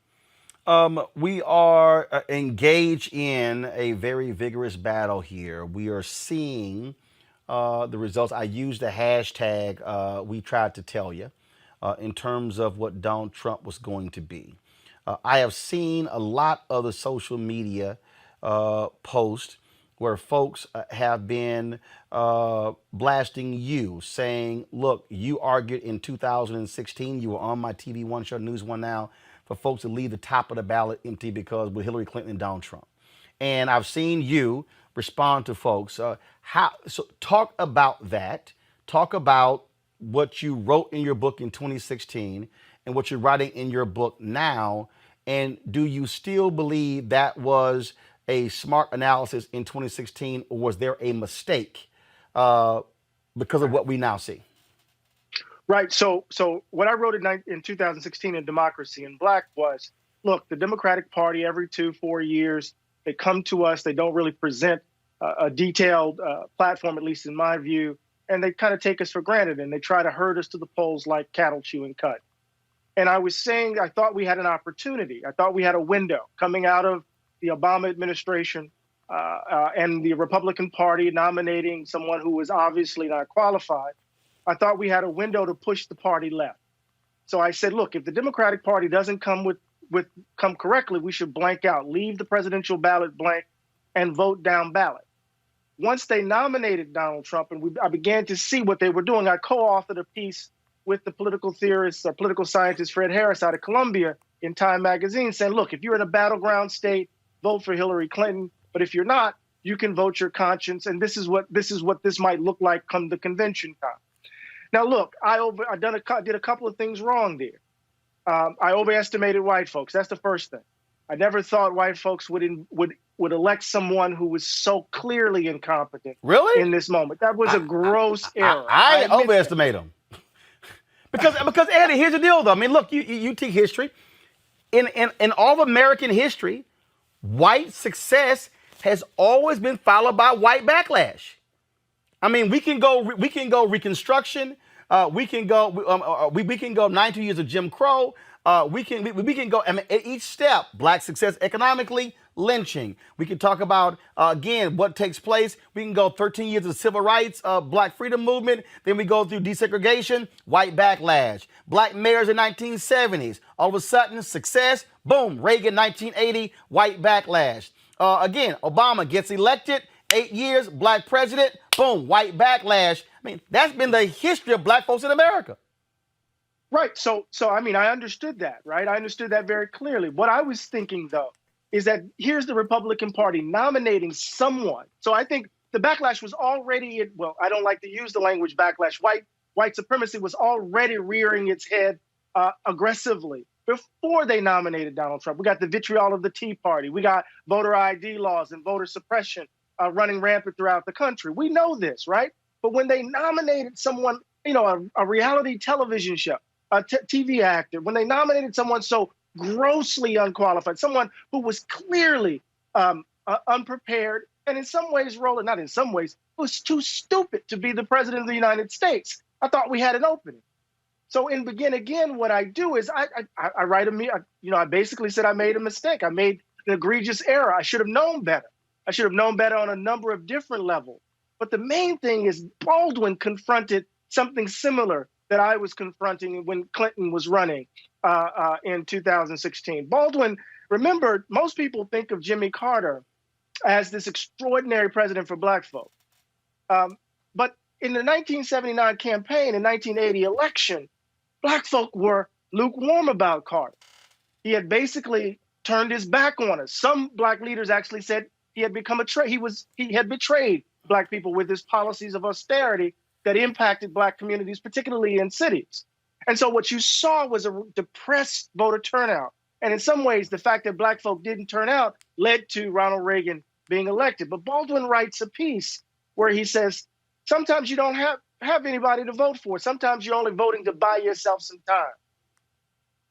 We are engaged in a very vigorous battle here. We are seeing the results. I used the hashtag we tried to tell you in terms of what Donald Trump was going to be. I have seen a lot of the social media posts where folks have been blasting you, saying, look, you argued in 2016, you were on my TV One show, News One Now, for folks to leave the top of the ballot empty because with Hillary Clinton and Donald Trump. And I've seen you respond to folks. So talk about that. Talk about what you wrote in your book in 2016 and what you're writing in your book now. And do you still believe that was a smart analysis in 2016, or was there a mistake because of what we now see? Right. So what I wrote in 2016 in Democracy in Black was, look, the Democratic Party every 2-4 years, they come to us. They don't really present a detailed platform, at least in my view, and they kind of take us for granted, and they try to herd us to the polls like cattle chewing cud. And I was saying I thought we had an opportunity. I thought we had a window coming out of the Obama administration and the Republican Party nominating someone who was obviously not qualified. I thought we had a window to push the party left. So I said, look, if the Democratic Party doesn't come come correctly, we should blank out, leave the presidential ballot blank and vote down ballot. Once they nominated Donald Trump and I began to see what they were doing, I co-authored a piece with the political theorist, political scientist Fred Harris out of Columbia in Time magazine saying, look, if you're in a battleground state, vote for Hillary Clinton. But if you're not, you can vote your conscience. And this is what this might look like come the convention time. Now, look, I did a couple of things wrong there. I overestimated white folks. That's the first thing. I never thought white folks would elect someone who was so clearly incompetent. Really? In this moment. That was a gross error. I overestimate them. Because Eddie, here's the deal, though. I mean, look, you take history. In all of American history, white success has always been followed by white backlash. I mean, we can go Reconstruction. We can go 92 years of Jim Crow. We can go. I mean, at each step, black success economically, lynching. We can talk about again what takes place. We can go 13 years of civil rights, black freedom movement. Then we go through desegregation, white backlash, black mayors in 1970s. All of a sudden, success. Boom, Reagan 1980, white backlash. Again, Obama gets elected. 8 years, black president, boom, white backlash. I mean, that's been the history of black folks in America. Right. So I mean, I understood that, right? I understood that very clearly. What I was thinking, though, is that here's the Republican Party nominating someone. So I think the backlash was already, well, I don't like to use the language backlash. White supremacy was already rearing its head aggressively before they nominated Donald Trump. We got the vitriol of the Tea Party. We got voter ID laws and voter suppression running rampant throughout the country. We know this, right? But when they nominated someone, a reality television show, a TV actor, when they nominated someone so grossly unqualified, someone who was clearly unprepared, and in some ways, Roland, not in some ways, was too stupid to be the president of the United States, I thought we had an opening. So in Begin Again, what I do is I write I basically said I made a mistake. I made an egregious error. I should have known better. I should have known better on a number of different levels. But the main thing is Baldwin confronted something similar that I was confronting when Clinton was running in 2016. Baldwin, remember, most people think of Jimmy Carter as this extraordinary president for Black folk. But in the 1979 campaign and 1980 election, Black folk were lukewarm about Carter. He had basically turned his back on us. Some Black leaders actually said he had become he had betrayed Black people with his policies of austerity that impacted Black communities, particularly in cities. And so what you saw was a depressed voter turnout. And in some ways, the fact that Black folk didn't turn out led to Ronald Reagan being elected. But Baldwin writes a piece where he says, sometimes you don't have anybody to vote for. Sometimes you're only voting to buy yourself some time.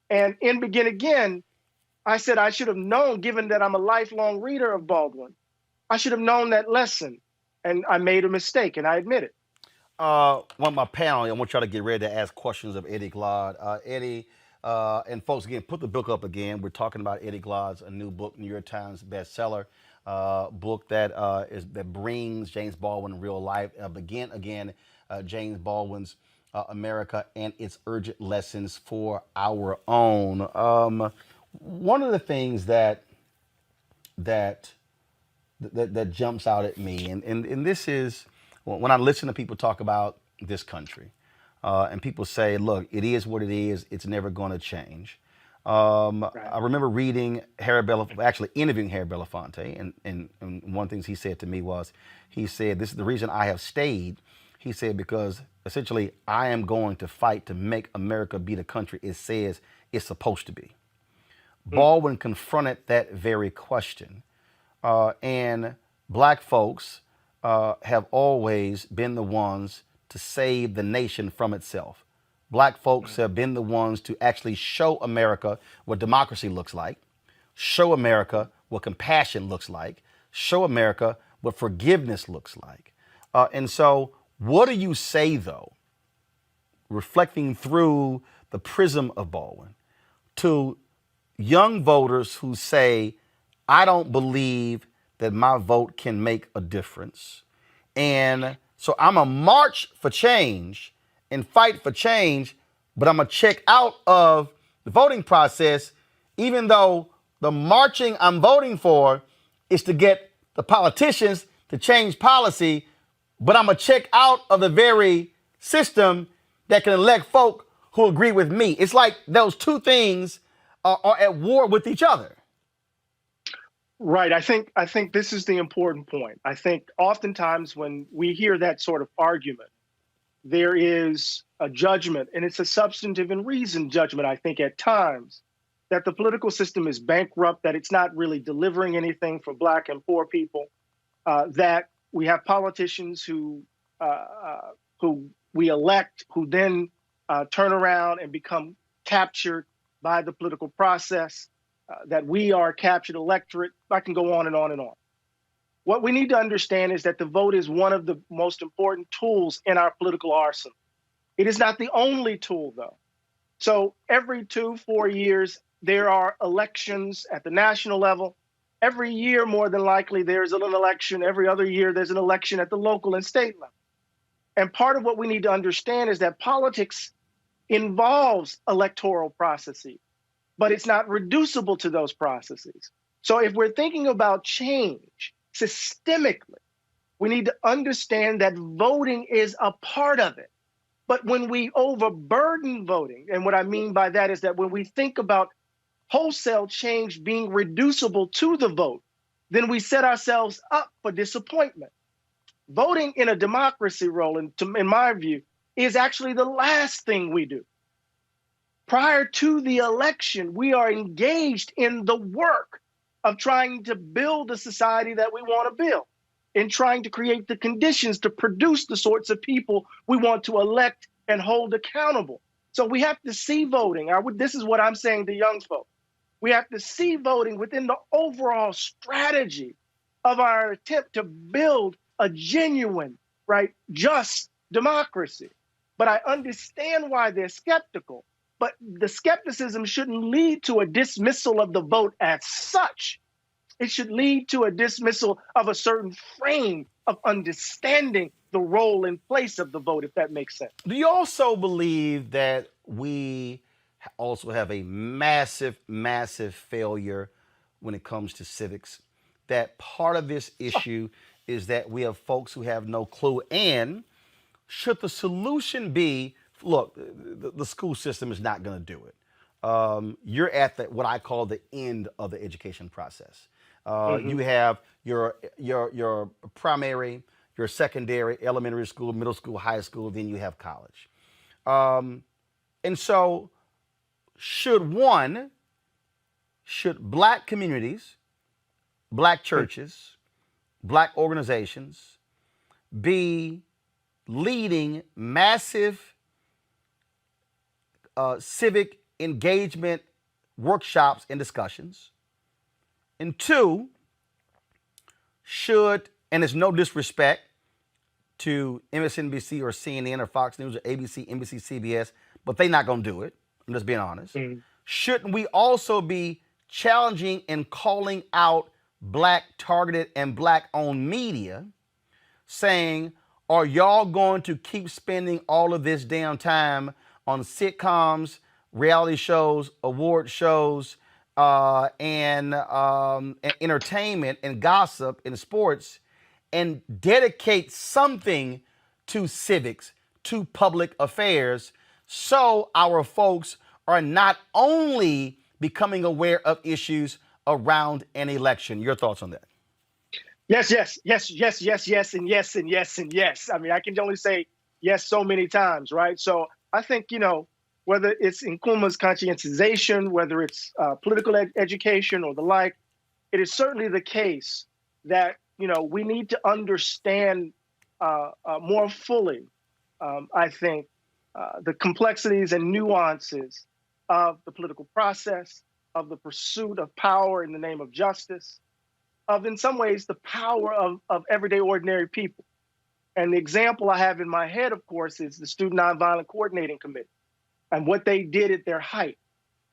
And in Begin Again, I said I should have known, given that I'm a lifelong reader of Baldwin, I should have known that lesson. And I made a mistake, and I admit it. One of my panel, I want y'all to get ready to ask questions of Eddie Glaude. Eddie, and folks, again, put the book up again. We're talking about Eddie Glaude's a new book, New York Times bestseller, book that brings James Baldwin in real life. Begin Again, James Baldwin's America and its urgent lessons for our own. One of the things that jumps out at me, and this is when I listen to people talk about this country, and people say, look, it is what it is, it's never going to change. Right. I remember reading interviewing Harry Belafonte, and one of the things he said to me was, he said, this is the reason I have stayed. He said, because essentially I am going to fight to make America be the country it says it's supposed to be. Baldwin confronted that very question. And Black folks have always been the ones to save the nation from itself. Black folks have been the ones to actually show America what democracy looks like, show America what compassion looks like, show America what forgiveness looks like. And so what do you say, though, reflecting through the prism of Baldwin, to young voters who say, I don't believe that my vote can make a difference, and so I'm going to march for change and fight for change, but I'm going to check out of the voting process, even though the marching I'm voting for is to get the politicians to change policy, but I'm going to check out of the very system that can elect folk who agree with me. It's like those two things are at war with each other. Right. I think this is the important point. I think oftentimes when we hear that sort of argument, there is a judgment, and it's a substantive and reasoned judgment, I think, at times, that the political system is bankrupt, that it's not really delivering anything for Black and poor people, that we have politicians who we elect, who then turn around and become captured by the political process, that we are a captured electorate. I can go on and on and on. What we need to understand is that the vote is one of the most important tools in our political arsenal. It is not the only tool, though. So every 2-4 years, there are elections at the national level. Every year, more than likely, there's an election. Every other year, there's an election at the local and state level. And part of what we need to understand is that politics involves electoral processes, but it's not reducible to those processes. So if we're thinking about change systemically, we need to understand that voting is a part of it. But when we overburden voting, and what I mean by that is that when we think about wholesale change being reducible to the vote, then we set ourselves up for disappointment. Voting in a democracy, Roland, in my view, is actually the last thing we do. Prior to the election, we are engaged in the work of trying to build a society that we want to build, in trying to create the conditions to produce the sorts of people we want to elect and hold accountable. So we have to see voting. This is what I'm saying to young folks. We have to see voting within the overall strategy of our attempt to build a genuine, right, just democracy. But I understand why they're skeptical. But the skepticism shouldn't lead to a dismissal of the vote as such. It should lead to a dismissal of a certain frame of understanding the role and place of the vote, if that makes sense. Do you also believe that we also have a massive, massive failure when it comes to civics? That part of this issue is that we have folks who have no clue. And should the solution be, look, the school system is not going to do it. You're at what I call the end of the education process. You have your primary, your secondary, elementary school, middle school, high school, then you have college. And so should black communities, black churches, black organizations be leading massive civic engagement workshops and discussions? And two, and there's no disrespect to MSNBC or CNN or Fox News or ABC, NBC, CBS, but they're not going to do it. I'm just being honest. Shouldn't we also be challenging and calling out black targeted and black owned media, saying, are y'all going to keep spending all of this damn time on sitcoms, reality shows, award shows, and entertainment and gossip and sports, and dedicate something to civics, to public affairs, so our folks are not only becoming aware of issues around an election? Your thoughts on that? Yes, yes, yes, yes, yes, yes, and yes, and yes, and yes. I mean, I can only say yes so many times, right? So I think, whether it's Nkrumah's conscientization, whether it's political education or the like, it is certainly the case that, we need to understand more fully, I think, the complexities and nuances of the political process, of the pursuit of power in the name of justice, of, in some ways, the power of everyday ordinary people. And the example I have in my head, of course, is the Student Nonviolent Coordinating Committee and what they did at their height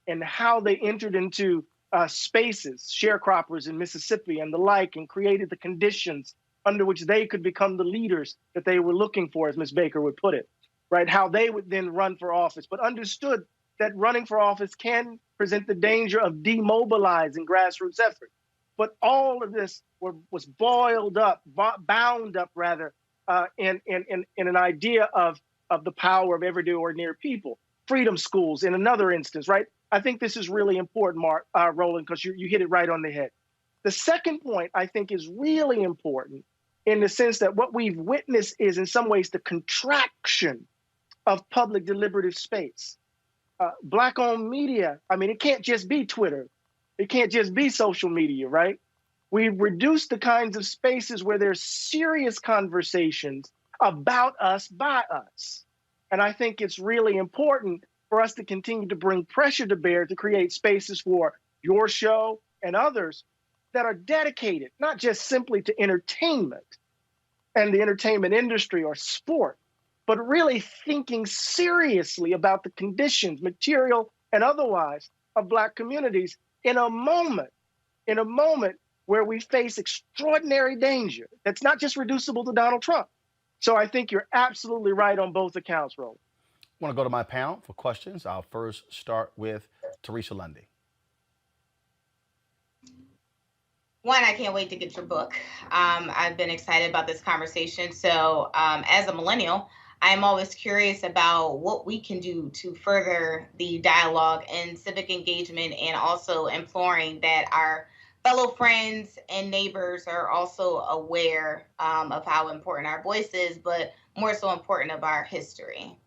and how they entered into spaces, sharecroppers in Mississippi and the like, and created the conditions under which they could become the leaders that they were looking for, as Ms. Baker would put it, right? How they would then run for office, but understood that running for office can present the danger of demobilizing grassroots efforts. But all of this was bound up, in an idea of the power of everyday ordinary people. Freedom schools, in another instance, right? I think this is really important, Roland, because you hit it right on the head. The second point, I think, is really important in the sense that what we've witnessed is, in some ways, the contraction of public deliberative space. Black-owned media, I mean, it can't just be Twitter. It can't just be social media, right? We've reduced the kinds of spaces where there's serious conversations about us by us. And I think it's really important for us to continue to bring pressure to bear to create spaces for your show and others that are dedicated, not just simply to entertainment and the entertainment industry or sport, but really thinking seriously about the conditions, material and otherwise, of Black communities in a moment where we face extraordinary danger that's not just reducible to Donald Trump. So I think you're absolutely right on both accounts, Roland. I want to go to my panel for questions. I'll first start with Teresa Lundy. One, I can't wait to get your book. I've been excited about this conversation. So as a millennial, I'm always curious about what we can do to further the dialogue and civic engagement, and also imploring that our fellow friends and neighbors are also aware of how important our voice is, but more so important of our history.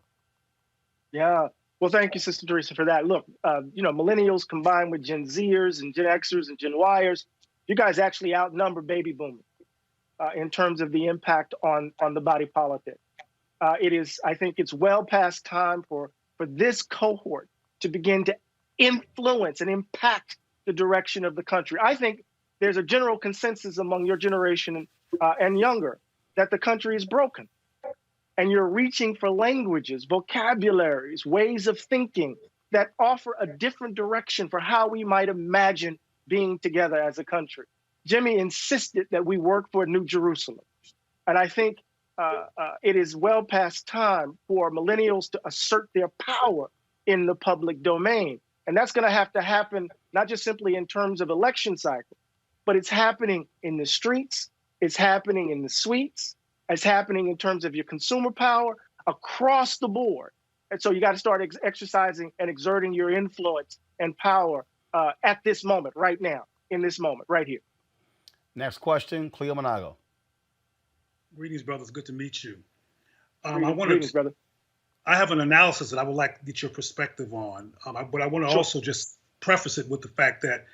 Yeah, Well, thank you, Sister Teresa, for that. Look, millennials combined with Gen Zers and Gen Xers and Gen Yers, you guys actually outnumber baby boomers in terms of the impact on the body politic. I think it's well past time for this cohort to begin to influence and impact the direction of the country. I think there's a general consensus among your generation and younger that the country is broken. And you're reaching for languages, vocabularies, ways of thinking that offer a different direction for how we might imagine being together as a country. Jimmy insisted that we work for a new Jerusalem. And I think it is well past time for millennials to assert their power in the public domain. And that's going to happen, not just simply in terms of election cycle, but it's happening in the streets, it's happening in the suites, it's happening in terms of your consumer power across the board. And so you got to start exercising and exerting your influence and power at this moment, right now, in this moment, right here. Next question, Cleo Monago. Greetings, brothers. Good to meet you. Greetings, brother. I have an analysis that I would like to get your perspective on, but I want to also just preface it with the fact that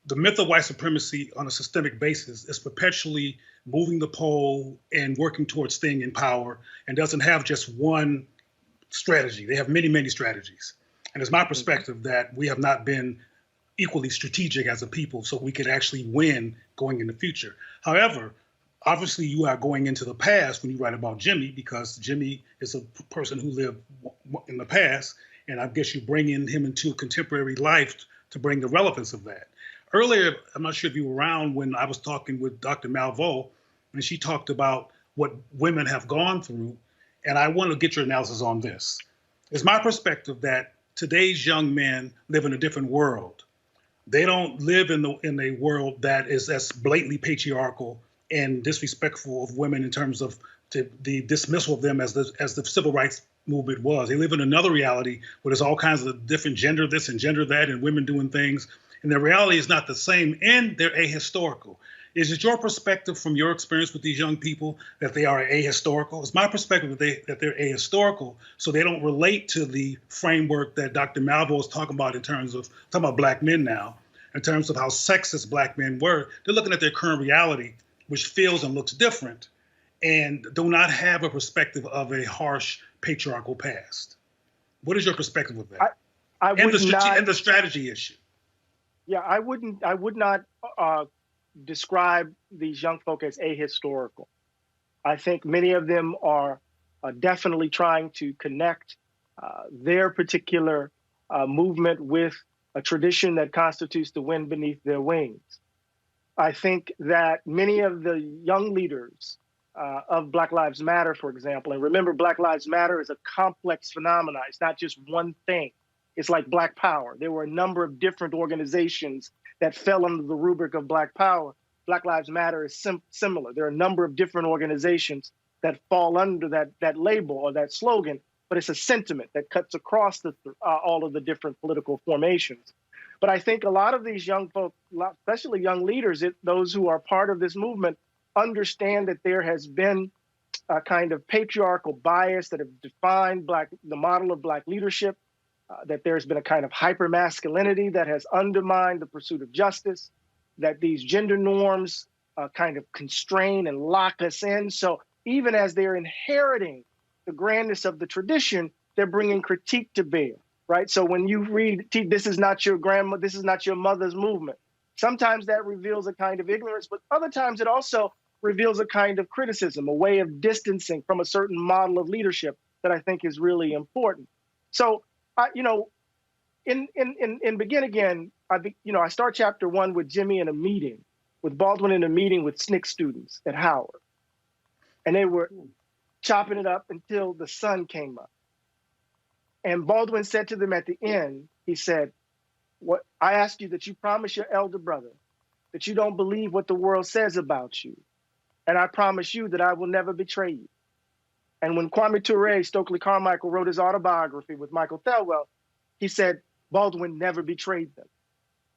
the myth of white supremacy on a systemic basis is perpetually moving the pole and working towards staying in power and doesn't have just one strategy. They have many, many strategies. And it's my perspective that we have not been equally strategic as a people so we could actually win going in the future. However, obviously you are going into the past when you write about Jimmy, because Jimmy is a person who lived in the past, and I guess you bring in him into contemporary life to bring the relevance of that. Earlier, I'm not sure if you were around when I was talking with Dr. Malveaux, and she talked about what women have gone through, and I want to get your analysis on this. It's my perspective that today's young men live in a different world. They don't live in a world that is as blatantly patriarchal and disrespectful of women in terms of the dismissal of them as the civil rights movement was. They live in another reality where there's all kinds of different gender this and gender that and women doing things. And the reality is not the same, and they're ahistorical. Is it your perspective from your experience with these young people that they are ahistorical? It's my perspective that they're ahistorical, so they don't relate to the framework that Dr. Malveaux is talking about in terms of, talking about black men now, in terms of how sexist black men were. They're looking at their current reality, which feels and looks different, and do not have a perspective of a harsh patriarchal past. What is your perspective of that? And the strategy issue. Yeah, I would not describe these young folk as ahistorical. I think many of them are definitely trying to connect their particular movement with a tradition that constitutes the wind beneath their wings. I think that many of the young leaders of Black Lives Matter, for example, and remember, Black Lives Matter is a complex phenomenon. It's not just one thing. It's like Black Power. There were a number of different organizations that fell under the rubric of Black Power. Black Lives Matter is similar. There are a number of different organizations that fall under that label or that slogan, but it's a sentiment that cuts across all of the different political formations. But I think a lot of these young folk, especially young leaders, those who are part of this movement, understand that there has been a kind of patriarchal bias that have defined the model of Black leadership, that there's been a kind of hypermasculinity that has undermined the pursuit of justice, that these gender norms kind of constrain and lock us in. So even as they're inheriting the grandness of the tradition, they're bringing critique to bear, right? So when you read, this is not your grandma, this is not your mother's movement, sometimes that reveals a kind of ignorance, but other times it also reveals a kind of criticism, a way of distancing from a certain model of leadership that I think is really important. So, in Begin Again, I start chapter 1 with Jimmy in a meeting, with Baldwin in a meeting with SNCC students at Howard. And they were chopping it up until the sun came up. And Baldwin said to them at the end, he said, "What I ask you that you promise your elder brother that you don't believe what the world says about you. And I promise you that I will never betray you." And when Kwame Ture, Stokely Carmichael, wrote his autobiography with Michael Thelwell, he said, Baldwin never betrayed them.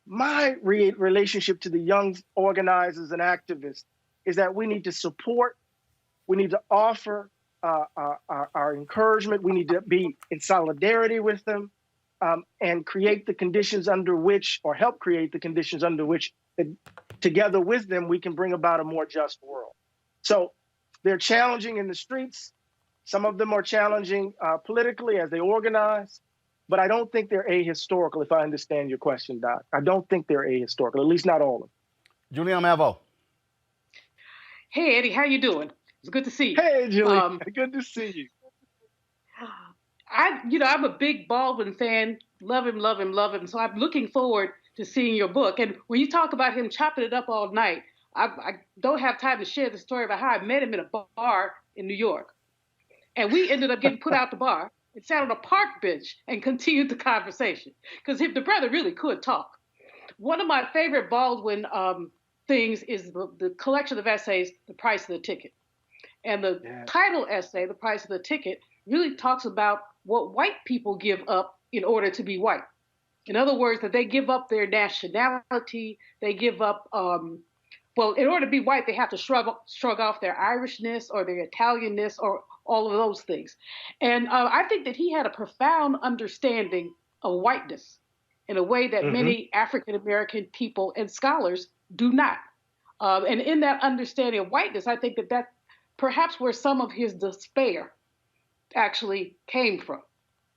My relationship to the young organizers and activists is that we need to support, we need to offer our encouragement. We need to be in solidarity with them and create the conditions under which, or help create the conditions under which, together with them, we can bring about a more just world. So they're challenging in the streets. Some of them are challenging politically as they organize, but I don't think they're ahistorical, if I understand your question, Doc. I don't think they're ahistorical, at least not all of them. Julian Mavo. Hey, Eddie, how you doing? It's good to see you. Hey, Julie, good to see you. I'm a big Baldwin fan. Love him, love him, love him. So I'm looking forward to seeing your book. And when you talk about him chopping it up all night, I don't have time to share the story about how I met him in a bar in New York. And we ended up getting put out the bar and sat on a park bench and continued the conversation because the brother really could talk. One of my favorite Baldwin things is the collection of essays, The Price of the Ticket. And the title essay, The Price of the Ticket, really talks about what white people give up in order to be white. In other words, that they give up their nationality, they give up, in order to be white, they have to shrug off their Irishness or their Italianness or all of those things. And I think that he had a profound understanding of whiteness in a way that many African-American people and scholars do not. And in that understanding of whiteness, I think that perhaps where some of his despair actually came from.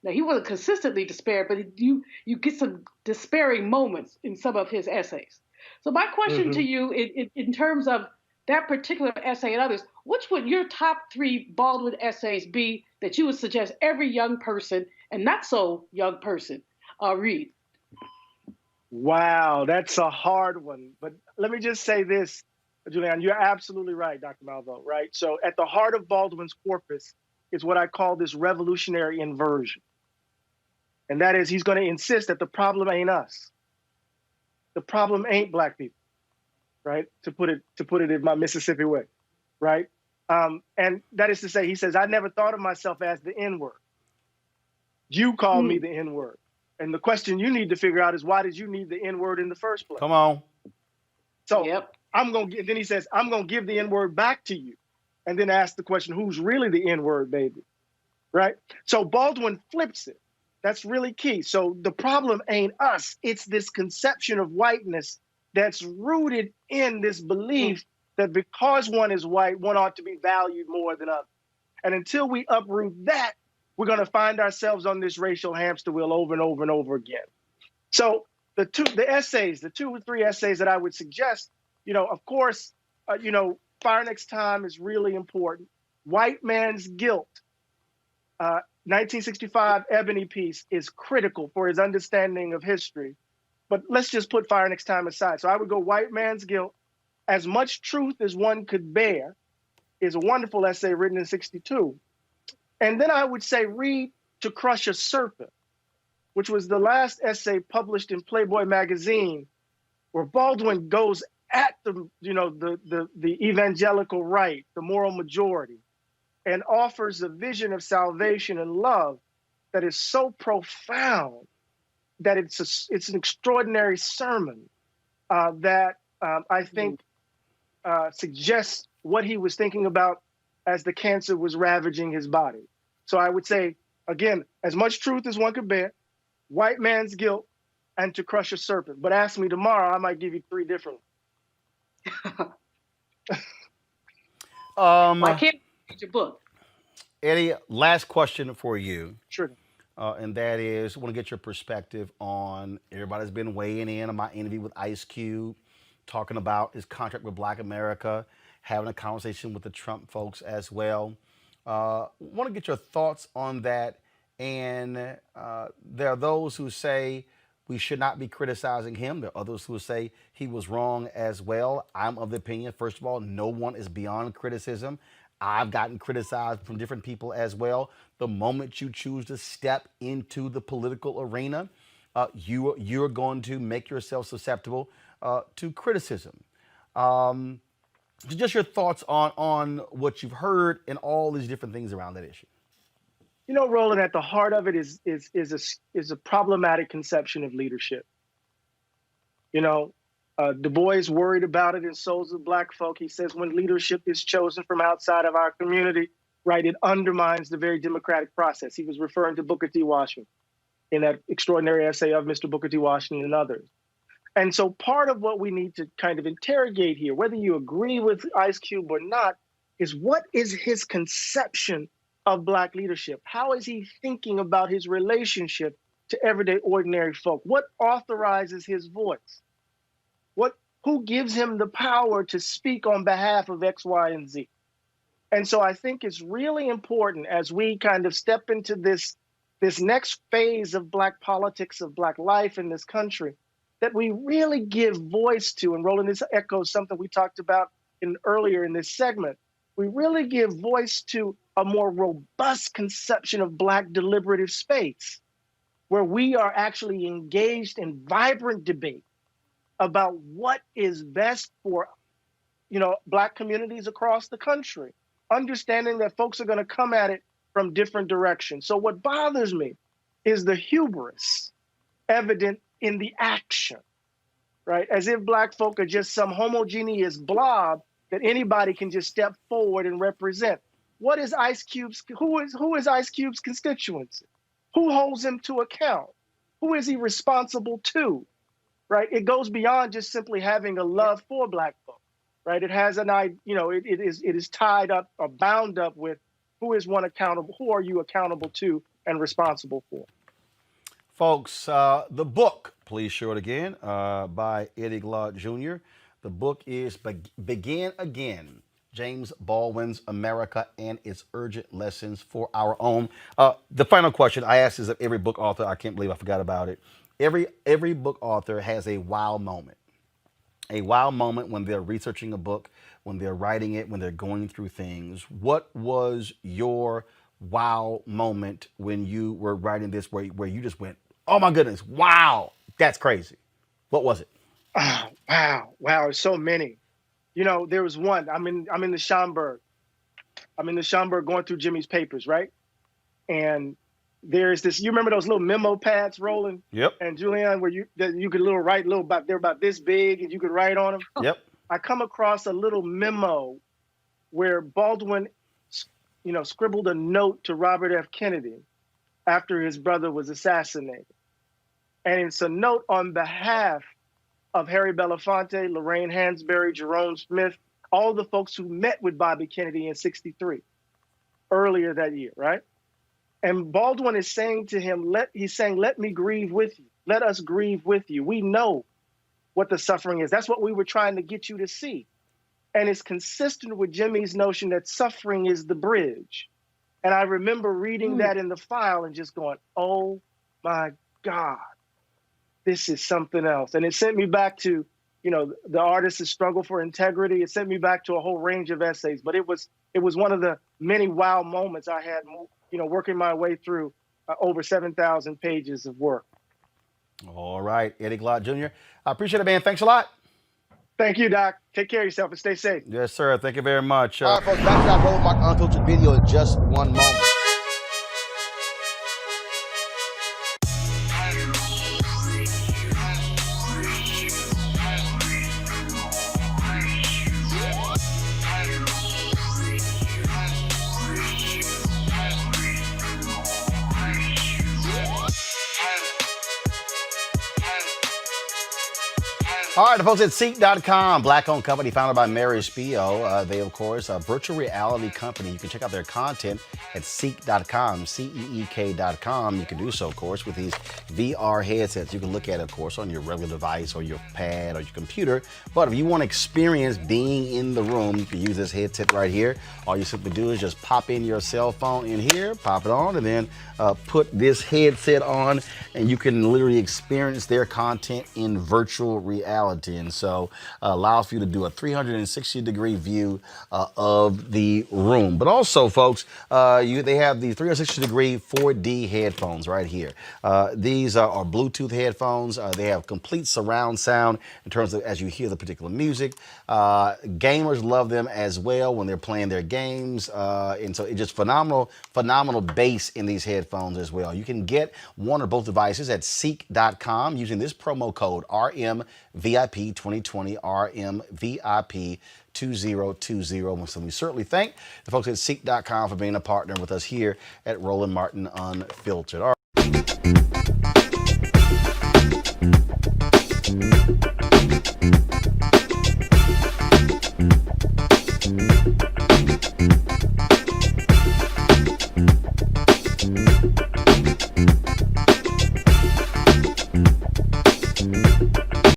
Now, he wasn't consistently despair, but you get some despairing moments in some of his essays. So my question to you, in terms of that particular essay and others, which would your top 3 Baldwin essays be that you would suggest every young person and not so young person read? Wow, that's a hard one. But let me just say this, Julian, you're absolutely right, Dr. Malveaux, right? So at the heart of Baldwin's corpus is what I call this revolutionary inversion. And that is, he's going to insist that the problem ain't us. The problem ain't Black people, right? To put it in my Mississippi way, right? And that is to say, he says, I never thought of myself as the N-word. You called me the N-word. And the question you need to figure out is, why did you need the N-word in the first place? Come on. So then he says, I'm going to give the N-word back to you. And then ask the question, who's really the N-word, baby? Right? So Baldwin flips it. That's really key. So the problem ain't us. It's this conception of whiteness that's rooted in this belief that because one is white, one ought to be valued more than others. And until we uproot that, we're going to find ourselves on this racial hamster wheel over and over and over again. So the 2 or 3 essays that I would suggest, of course, Fire Next Time is really important. White Man's Guilt, 1965 Ebony piece, is critical for his understanding of history. But let's just put Fire Next Time aside. So I would go White Man's Guilt. As Much Truth as One Could Bear is a wonderful essay written in 1962. And then I would say read To Crush a Serpent, which was the last essay published in Playboy magazine, where Baldwin goes at the evangelical right, the moral majority, and offers a vision of salvation and love that is so profound that it's an extraordinary sermon that I think suggests what he was thinking about as the cancer was ravaging his body. So I would say, again, As Much Truth as One Could Bear, White Man's Guilt, and To Crush a Serpent. But ask me tomorrow, I might give you 3 different ones. I can't read your book. Eddie, last question for you. Sure. And that is, I want to get your perspective on, everybody's been weighing in on my interview with Ice Cube, talking about his contract with Black America, having a conversation with the Trump folks as well. Want to get your thoughts on that. And there are those who say we should not be criticizing him. There are others who say he was wrong as well. I'm of the opinion, first of all, no one is beyond criticism. I've gotten criticized from different people as well. The moment you choose to step into the political arena, you're going to make yourself susceptible to criticism. Just your thoughts on what you've heard and all these different things around that issue. Roland, at the heart of it is a problematic conception of leadership. Du Bois worried about it in Souls of Black Folk. He says, when leadership is chosen from outside of our community, right? It undermines the very democratic process. He was referring to Booker T. Washington in that extraordinary essay of Mr. Booker T. Washington and others. And so part of what we need to kind of interrogate here, whether you agree with Ice Cube or not, is what is his conception of Black leadership? How is he thinking about his relationship to everyday ordinary folk? What authorizes his voice? Who gives him the power to speak on behalf of X, Y, and Z? And so I think it's really important as we kind of step into this next phase of Black politics, of Black life in this country, that we really give voice to, and Roland, this echoes something we talked about earlier in this segment, we really give voice to a more robust conception of Black deliberative space, where we are actually engaged in vibrant debate about what is best for, Black communities across the country, understanding that folks are going to come at it from different directions. So what bothers me is the hubris evident in the action, right? As if Black folk are just some homogeneous blob that anybody can just step forward and represent. What is Ice Cube's, who is Ice Cube's constituency? Who holds him to account? Who is he responsible to? Right? It goes beyond just simply having a love for Black folk, right? It has it is tied up or bound up with who is one accountable, who are you accountable to and responsible for? Folks, the book, please show it again, by Eddie Glaude Jr. The book is Begin Again, James Baldwin's America and Its Urgent Lessons for Our Own. The final question I ask is of every book author. I can't believe I forgot about it. Every book author has a wow moment. A wow moment when they're researching a book, when they're writing it, when they're going through things. What was your wow moment when you were writing this where you just went, oh my goodness, wow, that's crazy? What was it? Oh, wow, so many. There was one. I'm in the Schomburg. I'm in the Schomburg going through Jimmy's papers, right? And there's this. You remember those little memo pads, Roland? Yep. And Julian, where you could write they're about this big, and you could write on them. Yep. I come across a little memo where Baldwin, scribbled a note to Robert F. Kennedy after his brother was assassinated, and it's a note on behalf of Harry Belafonte, Lorraine Hansberry, Jerome Smith, all the folks who met with Bobby Kennedy in '63, earlier that year, right? And Baldwin is saying to him, let me grieve with you. Let us grieve with you. We know what the suffering is. That's what we were trying to get you to see. And it's consistent with Jimmy's notion that suffering is the bridge. And I remember reading that in the file and just going, oh my God, this is something else. And it sent me back to, the artist's struggle for integrity. It sent me back to a whole range of essays, but it was one of the many wow moments I had, working my way through over 7,000 pages of work. All right, Eddie Glaude Jr. I appreciate it, man. Thanks a lot. Thank you, Doc. Take care of yourself and stay safe. Yes, sir. Thank you very much. All right, folks, back to our Roland Martin Unfiltered video in just one moment. All right, the folks at Seek.com, Black-owned company founded by Mary Spio. They, of course, a virtual reality company. You can check out their content at Seek.com, CEEK.com. You can do so, of course, with these VR headsets. You can look at it, of course, on your regular device or your pad or your computer. But if you want to experience being in the room, you can use this headset right here. All you simply do is just pop in your cell phone in here, pop it on, and then put this headset on, and you can literally experience their content in virtual reality. And so allows for you to do a 360-degree view of the room. But also, folks, they have the 360-degree 4D headphones right here. These are Bluetooth headphones. They have complete surround sound in terms of as you hear the particular music. Gamers love them as well when they're playing their games. And so it's just phenomenal bass in these headphones as well. You can get one or both devices at Seek.com using this promo code RMVR VIP 2020, RMVIP 2020. So we certainly thank the folks at Seek.com for being a partner with us here at Roland Martin Unfiltered. All right.